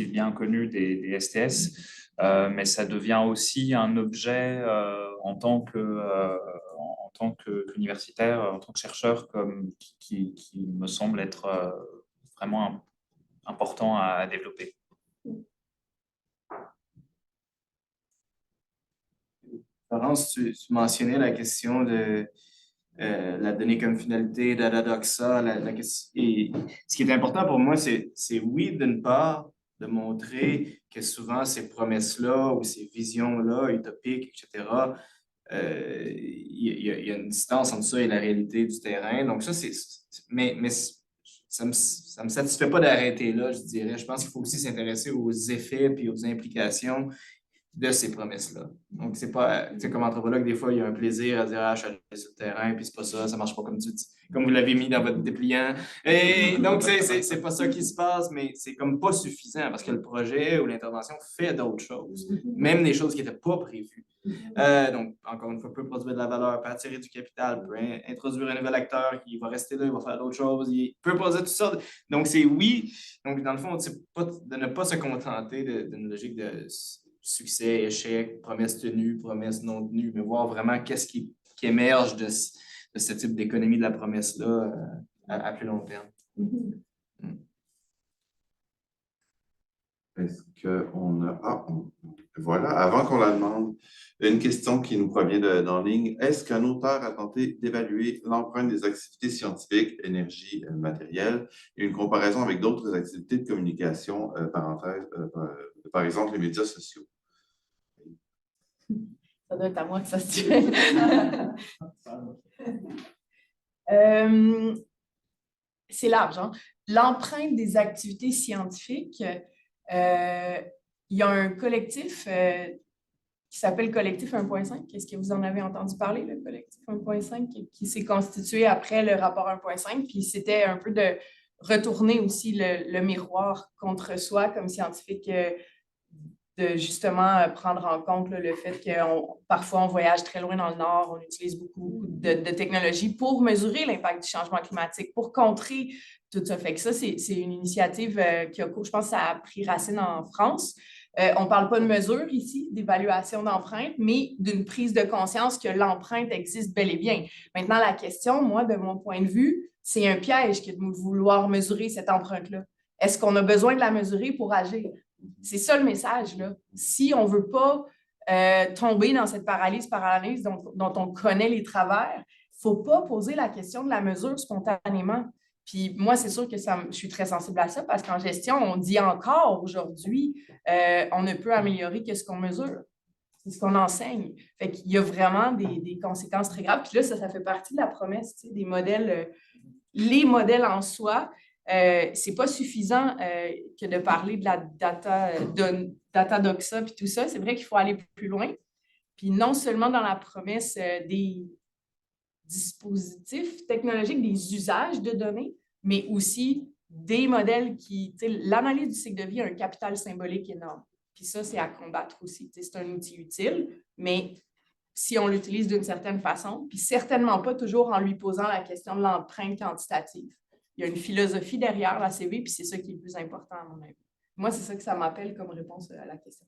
bien connues des STS, mais ça devient aussi un objet en tant qu'universitaire, en tant que chercheur, qui me semble être vraiment important à développer. Florence, tu mentionnais la question de la donnée comme finalité, d'Adadoxa. Et ce qui est important pour moi, c'est oui, d'une part, de montrer que souvent ces promesses-là ou ces visions-là, utopiques, etc., il y a une distance entre ça et la réalité du terrain. Donc ça, mais ça me satisfait pas d'arrêter là, je dirais. Je pense qu'il faut aussi s'intéresser aux effets puis aux implications de ces promesses-là. Donc, c'est pas, tu sais, comme anthropologue, des fois, il y a un plaisir à dire, ah, je suis allé sur le terrain, puis c'est pas ça, ça marche pas comme vous l'avez mis dans votre dépliant. Et donc, c'est pas ça qui se passe, mais c'est comme pas suffisant parce que le projet ou l'intervention fait d'autres choses, même des choses qui n'étaient pas prévues. Donc, encore une fois, peut produire de la valeur, peut attirer du capital, peut introduire un nouvel acteur qui va rester là, il va faire d'autres choses, il peut produire tout ça. Donc, c'est oui. Donc, dans le fond, de ne pas se contenter d'une logique de succès, échec, promesse tenue, promesse non tenue, mais voir vraiment qu'est-ce qui émerge de ce type d'économie de la promesse-là à plus long terme. Est-ce qu'on a... Ah, voilà, avant qu'on la demande, une question qui nous provient d'en ligne. Est-ce qu'un auteur a tenté d'évaluer l'empreinte des activités scientifiques, énergie, matériel, et une comparaison avec d'autres activités de communication, par exemple les médias sociaux? Ça doit être à moi que ça se tue. C'est large, hein? L'empreinte des activités scientifiques, il y a un collectif qui s'appelle Collectif 1.5. Est-ce que vous en avez entendu parler, le Collectif 1.5, qui s'est constitué après le rapport 1.5? Puis c'était un peu de retourner aussi le miroir contre soi comme scientifique, de justement prendre en compte le fait que parfois on voyage très loin dans le Nord, on utilise beaucoup de technologies pour mesurer l'impact du changement climatique, pour contrer tout ça. Fait que ça, c'est une initiative qui a, je pense, ça a pris racine en France. On ne parle pas de mesure ici, d'évaluation d'empreinte, mais d'une prise de conscience que l'empreinte existe bel et bien. Maintenant, la question, moi, de mon point de vue, C'est un piège que de vouloir mesurer cette empreinte-là. Est-ce qu'on a besoin de la mesurer pour agir? C'est ça le message, là. Si on ne veut pas tomber dans cette paralyse dont on connaît les travers, il ne faut pas poser la question de la mesure spontanément. Puis moi, c'est sûr que je suis très sensible à ça parce qu'en gestion, on dit encore aujourd'hui, on ne peut améliorer que ce qu'on mesure. C'est ce qu'on enseigne. Fait qu'il y a vraiment des conséquences très graves. Puis là, ça fait partie de la promesse, tu sais, des modèles, les modèles en soi. C'est pas suffisant que de parler de la data doxa puis tout ça. C'est vrai qu'il faut aller plus loin. Puis non seulement dans la promesse des dispositifs technologiques, des usages de données, mais aussi des modèles qui, tu sais, l'analyse du cycle de vie a un capital symbolique énorme. Puis ça, c'est à combattre aussi. Tu sais, c'est un outil utile, mais si on l'utilise d'une certaine façon, puis certainement pas toujours en lui posant la question de l'empreinte quantitative. Il y a une philosophie derrière la CV, puis c'est ça qui est le plus important à mon avis. Moi, c'est ça que ça m'appelle comme réponse à la question.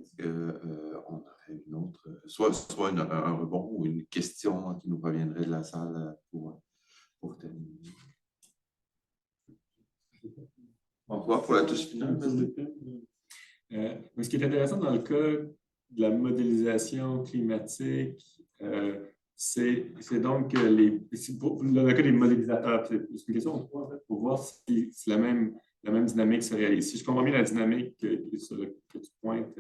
Est-ce qu'on aurait une autre, soit un rebond ou une question qui nous proviendrait de la salle pour terminer? François, pour la touche finale. Ce qui est intéressant dans le cas de la modélisation climatique, c'est donc que dans le cas des modélisateurs, c'est une question en fait, pour voir si la même dynamique se réalise. Si je comprends bien la dynamique que tu pointes,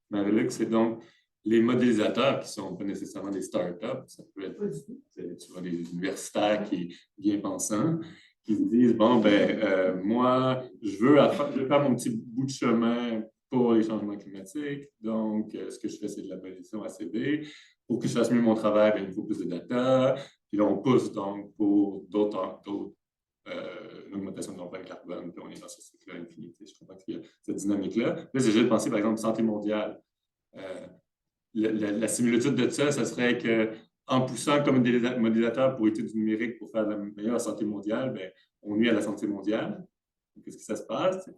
Marie-Luc, c'est donc les modélisateurs qui ne sont pas nécessairement des startups, ça peut être tu vois, des universitaires qui bien pensants, qui se disent, bon, moi, je veux faire mon petit bout de chemin pour les changements climatiques. Donc, ce que je fais, c'est de la modélisation ACV. Pour que je fasse mieux mon travail, il faut plus de data. Puis là, on pousse donc pour une augmentation de l'empreinte carbone. Puis on est dans ce cycle infini. Je comprends qu'il y a cette dynamique-là. Là, c'est juste de penser, par exemple, santé mondiale. La similitude de ça serait qu'en poussant comme modélisateur pour études du numérique pour faire la meilleure santé mondiale, on nuit à la santé mondiale. Qu'est-ce que ça se passe?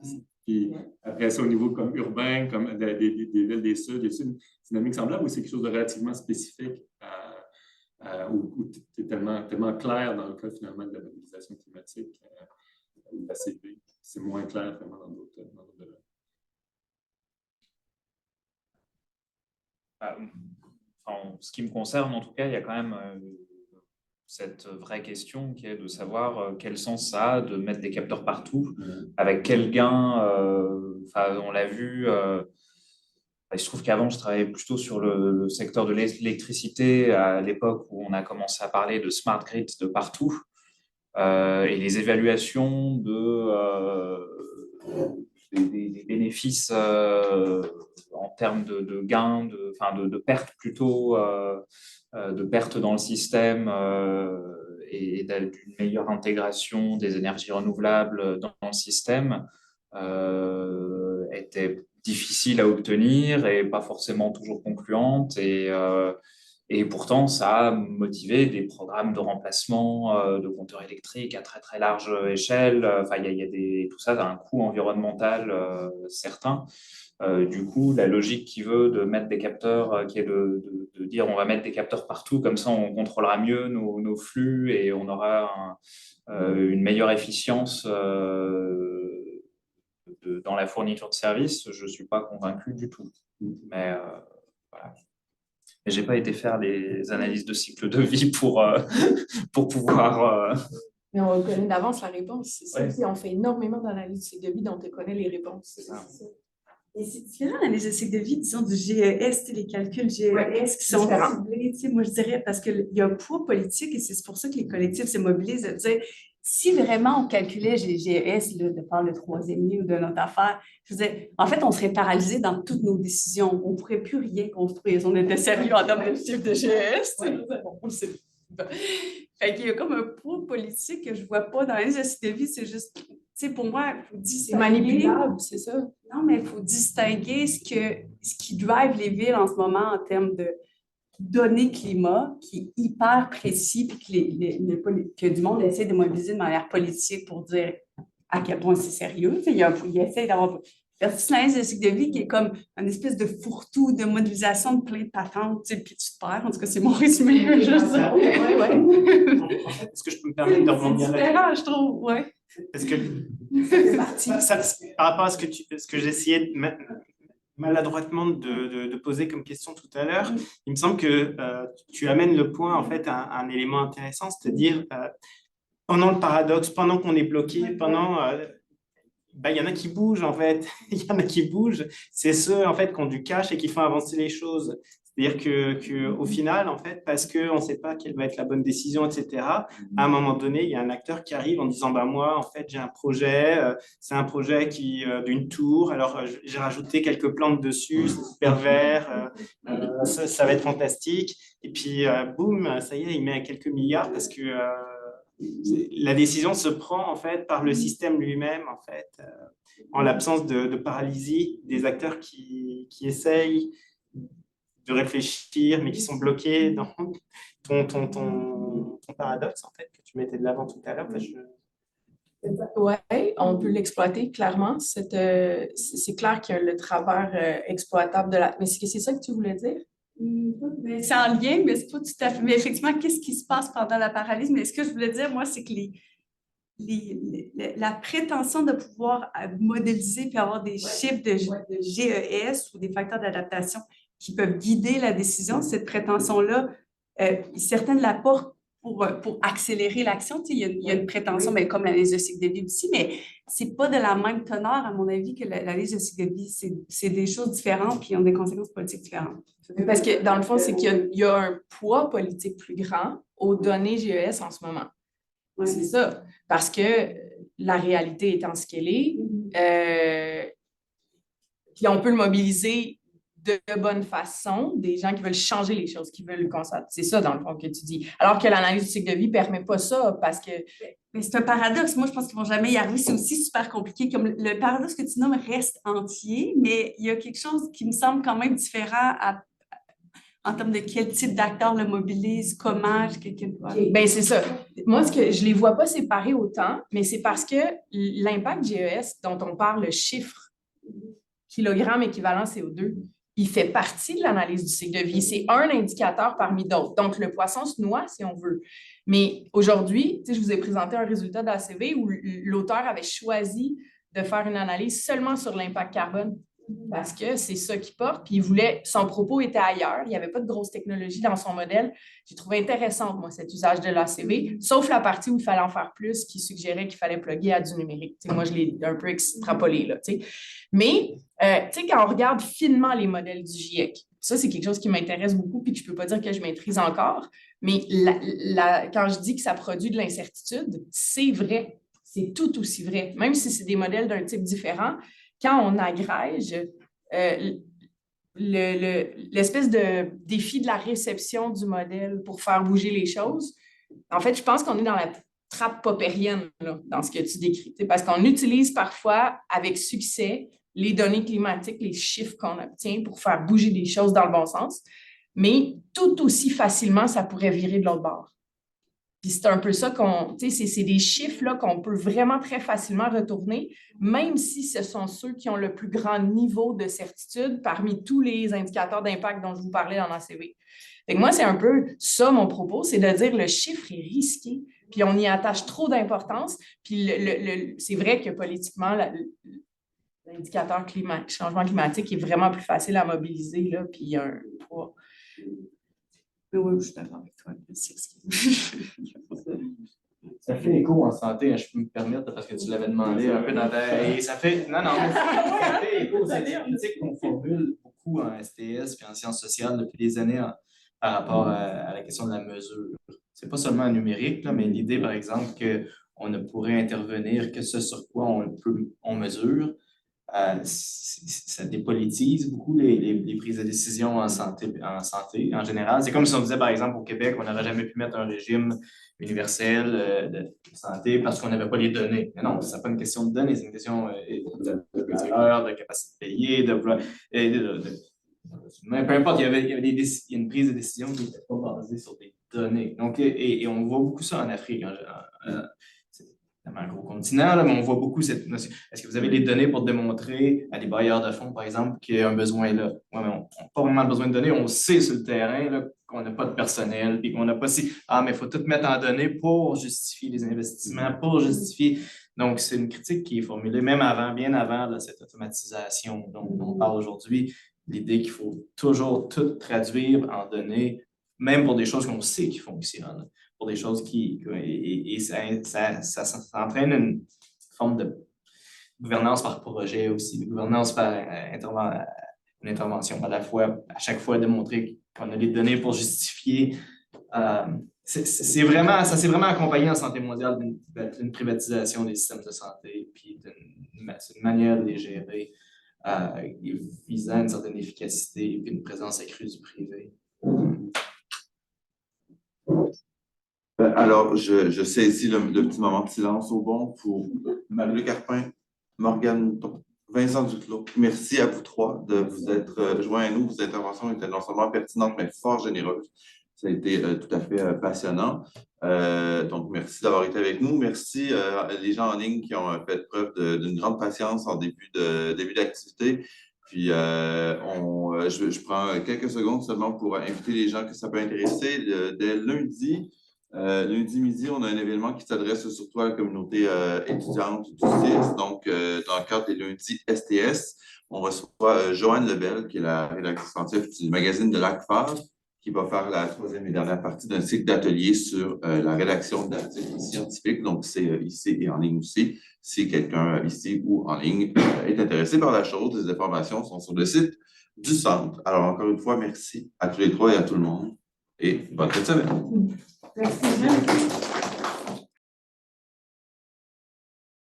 Puis après ça, au niveau comme urbain, comme des villes des Suds, y a une dynamique semblable ou c'est quelque chose de relativement spécifique où tu es tellement clair dans le cas finalement de la modélisation climatique ou de la CV? C'est moins clair vraiment dans d'autres domaines. En ce qui me concerne, en tout cas, il y a quand même cette vraie question qui est de savoir quel sens ça a de mettre des capteurs partout, avec quel gain. On l'a vu, je trouve qu'avant, je travaillais plutôt sur le secteur de l'électricité à l'époque où on a commencé à parler de smart grid de partout. Et les évaluations des bénéfices en termes de gains, de pertes plutôt, de pertes dans le système et d'une meilleure intégration des énergies renouvelables dans le système étaient difficiles à obtenir et pas forcément toujours concluantes. Et pourtant, ça a motivé des programmes de remplacement de compteurs électriques à très, très large échelle. Tout ça a un coût environnemental certain. Du coup, la logique qui veut de mettre des capteurs, qui est de dire on va mettre des capteurs partout, comme ça on contrôlera mieux nos flux et on aura une meilleure efficience dans la fourniture de services, je ne suis pas convaincu du tout. Mais voilà. Et je n'ai pas été faire des analyses de cycle de vie pour pouvoir... Mais on connaît d'avance la réponse. C'est ça, Ouais. on fait énormément d'analyses de cycle de vie dont on connaît les réponses. C'est ça. Et c'est différent l'analyse de cycle de vie, disons, du GES, les calculs GES qui sont ciblés. Moi, je dirais, parce qu'il y a un poids politique et c'est pour ça que les collectifs se mobilisent à dire si vraiment on calculait GES de par le troisième lien ou de notre affaire, je veux dire, en fait, on serait paralysé dans toutes nos décisions. On ne pourrait plus rien construire. On était sérieux en termes de chiffre de GES. On le sait. Fait qu'il y a comme un poids politique que je ne vois pas dans l'analyse de cycle de vie. C'est juste, tu sais, pour moi, il faut distinguer. C'est manipulable, c'est ça. Non, mais il faut distinguer ce qui drive les villes en ce moment en termes de données climat, qui est hyper précis, puis que du monde essaie de mobiliser de manière politique pour dire à quel point c'est sérieux. Il essaie d'avoir... versus l'analyse de cycle de vie qui est comme une espèce de fourre-tout de modélisation de plein de patentes, tu sais, puis tu te perds. En tout cas, c'est mon résumé. Est-ce que je peux me permettre de rebondir C'est là-dessus? différent, je trouve, ouais. Parce que par rapport à ce que j'essayais maladroitement de poser comme question tout à l'heure, il me semble que tu amènes le point en fait à un élément intéressant, c'est-à-dire pendant le paradoxe, pendant qu'on est bloqué, il y en a qui bougent en fait, il y en a qui bougent, c'est ceux en fait qui ont du cash et qui font avancer les choses. C'est-à-dire qu'au final, en fait, parce qu'on ne sait pas quelle va être la bonne décision, etc., à un moment donné, il y a un acteur qui arrive en disant bah, moi, en fait, j'ai un projet, c'est un projet d'une tour, alors j'ai rajouté quelques plantes dessus, c'est super vert, ça va être fantastique. Et puis, boum, ça y est, il met quelques milliards parce que la décision se prend en fait par le système lui-même, en fait, en l'absence de paralysie des acteurs qui essayent de réfléchir, mais qui sont bloqués dans ton paradoxe, en fait, que tu mettais de l'avant tout à l'heure. Oui, on peut l'exploiter clairement. C'est clair qu'il y a le travers exploitable de la... Mais c'est ça que tu voulais dire? C'est en lien, mais c'est pas tout à fait. Mais effectivement, qu'est-ce qui se passe pendant la paralysie? Mais ce que je voulais dire, moi, c'est que la prétention de pouvoir modéliser puis avoir des chiffres de GES ou des facteurs d'adaptation qui peuvent guider la décision, cette prétention-là, certaines la portent pour accélérer l'action. Tu sais, il y a une prétention, mais comme l'analyse de cycle de vie aussi, mais ce n'est pas de la même teneur, à mon avis, que l'analyse de cycle de vie. C'est des choses différentes qui ont des conséquences politiques différentes. Parce que, dans le fond, c'est qu'il y a un poids politique plus grand aux données GES en ce moment. Ouais. C'est ça. Parce que la réalité étant ce qu'elle est, puis on peut le mobiliser de bonne façon, des gens qui veulent changer les choses, qui veulent le constater. C'est ça, dans le fond, que tu dis. Alors que l'analyse du cycle de vie ne permet pas ça parce que... Mais c'est un paradoxe. Moi, je pense qu'ils ne vont jamais y arriver. C'est aussi super compliqué. Comme le paradoxe que tu nommes reste entier, mais il y a quelque chose qui me semble quand même différent en termes de quel type d'acteur le mobilise, comment... Bien, c'est ça. Moi, je ne les vois pas séparés autant, mais c'est parce que l'impact GES dont on parle, le chiffre, kilogramme équivalent CO2, il fait partie de l'analyse du cycle de vie. C'est un indicateur parmi d'autres. Donc, le poisson se noie, si on veut. Mais aujourd'hui, je vous ai présenté un résultat d'ACV où l'auteur avait choisi de faire une analyse seulement sur l'impact carbone parce que c'est ça qu'il porte. Puis son propos était ailleurs. Il n'y avait pas de grosse technologie dans son modèle. J'ai trouvé intéressant, moi, cet usage de l'ACV, sauf la partie où il fallait en faire plus, qui suggérait qu'il fallait plugger à du numérique. Moi, je l'ai un peu extrapolé, là. Mais, quand on regarde finement les modèles du GIEC, ça, c'est quelque chose qui m'intéresse beaucoup puis que je ne peux pas dire que je maîtrise encore, mais quand je dis que ça produit de l'incertitude, c'est vrai. C'est tout aussi vrai. Même si c'est des modèles d'un type différent, quand on agrège l'espèce de défi de la réception du modèle pour faire bouger les choses, en fait, je pense qu'on est dans la trappe poppérienne, là, dans ce que tu décris. Parce qu'on utilise parfois avec succès les données climatiques, les chiffres qu'on obtient pour faire bouger les choses dans le bon sens, mais tout aussi facilement, ça pourrait virer de l'autre bord. Puis c'est un peu ça c'est des chiffres là, qu'on peut vraiment très facilement retourner, même si ce sont ceux qui ont le plus grand niveau de certitude parmi tous les indicateurs d'impact dont je vous parlais dans l'ACV. Fait que moi, c'est un peu ça mon propos, c'est de dire le chiffre est risqué, puis on y attache trop d'importance, puis c'est vrai que politiquement, l'indicateur changement climatique est vraiment plus facile à mobiliser, là, puis il y a un poids. Mais oui, je suis d'accord avec toi. Ça fait écho en santé, je peux me permettre, parce que tu l'avais demandé un peu dans ta... Et ça fait... Non, mais ça fait écho aux critiques qu'on formule beaucoup en STS et en sciences sociales depuis des années par rapport à la question de la mesure. Ce n'est pas seulement un numérique, là, mais l'idée, par exemple, qu'on ne pourrait intervenir que ce sur quoi on mesure. Ça dépolitise beaucoup les prises de décision en santé en général. C'est comme si on disait, par exemple, au Québec, on n'aurait jamais pu mettre un régime universel de santé parce qu'on n'avait pas les données. Mais non, ce n'est pas une question de données, c'est une question de valeur, de capacité de payer, mais peu importe, il y a une prise de décision qui n'était pas basée sur des données. Donc, et on voit beaucoup ça en Afrique. un gros continent, là, mais on voit beaucoup cette notion. Est-ce que vous avez les données pour démontrer à des bailleurs de fonds, par exemple, qu'il y a un besoin là? Oui, mais on n'a pas vraiment besoin de données. On sait sur le terrain là, qu'on n'a pas de personnel, puis qu'on n'a pas si. Ah, mais il faut tout mettre en données pour justifier les investissements, pour justifier. Donc, c'est une critique qui est formulée même avant, bien avant là, cette automatisation dont on parle aujourd'hui. L'idée qu'il faut toujours tout traduire en données, même pour des choses qu'on sait qui fonctionnent, pour des choses qui... Et ça entraîne une forme de gouvernance par projet aussi, de gouvernance par une intervention à la fois, à chaque fois démontrer qu'on a les données pour justifier. Ça s'est vraiment accompagné en santé mondiale d'une privatisation des systèmes de santé, puis d'une manière de les gérer visant une certaine efficacité et une présence accrue du privé. Alors, je saisis le petit moment de silence au bon pour Marie-Luc Carpin, Morgane Mouton, Vincent Duclos. Merci à vous trois de vous être joints à nous. Vos interventions étaient non seulement pertinentes, mais fort généreuses. Ça a été tout à fait passionnant. Donc, merci d'avoir été avec nous. Merci les gens en ligne qui ont fait preuve d'une grande patience en début d'activité. Puis, je prends quelques secondes seulement pour inviter les gens que ça peut intéresser. Dès lundi midi, on a un événement qui s'adresse surtout à la communauté étudiante du CIS. Donc, dans le cadre des lundis STS, on reçoit Joanne Lebel, qui est la rédactrice en chef du magazine de l'ACFAR, qui va faire la troisième et dernière partie d'un cycle d'ateliers sur la rédaction d'articles scientifiques. Donc, c'est ici et en ligne aussi. Si quelqu'un ici ou en ligne est intéressé par la chose, les informations sont sur le site du centre. Alors, encore une fois, merci à tous les trois et à tout le monde. Et bonne fin de semaine. Merci.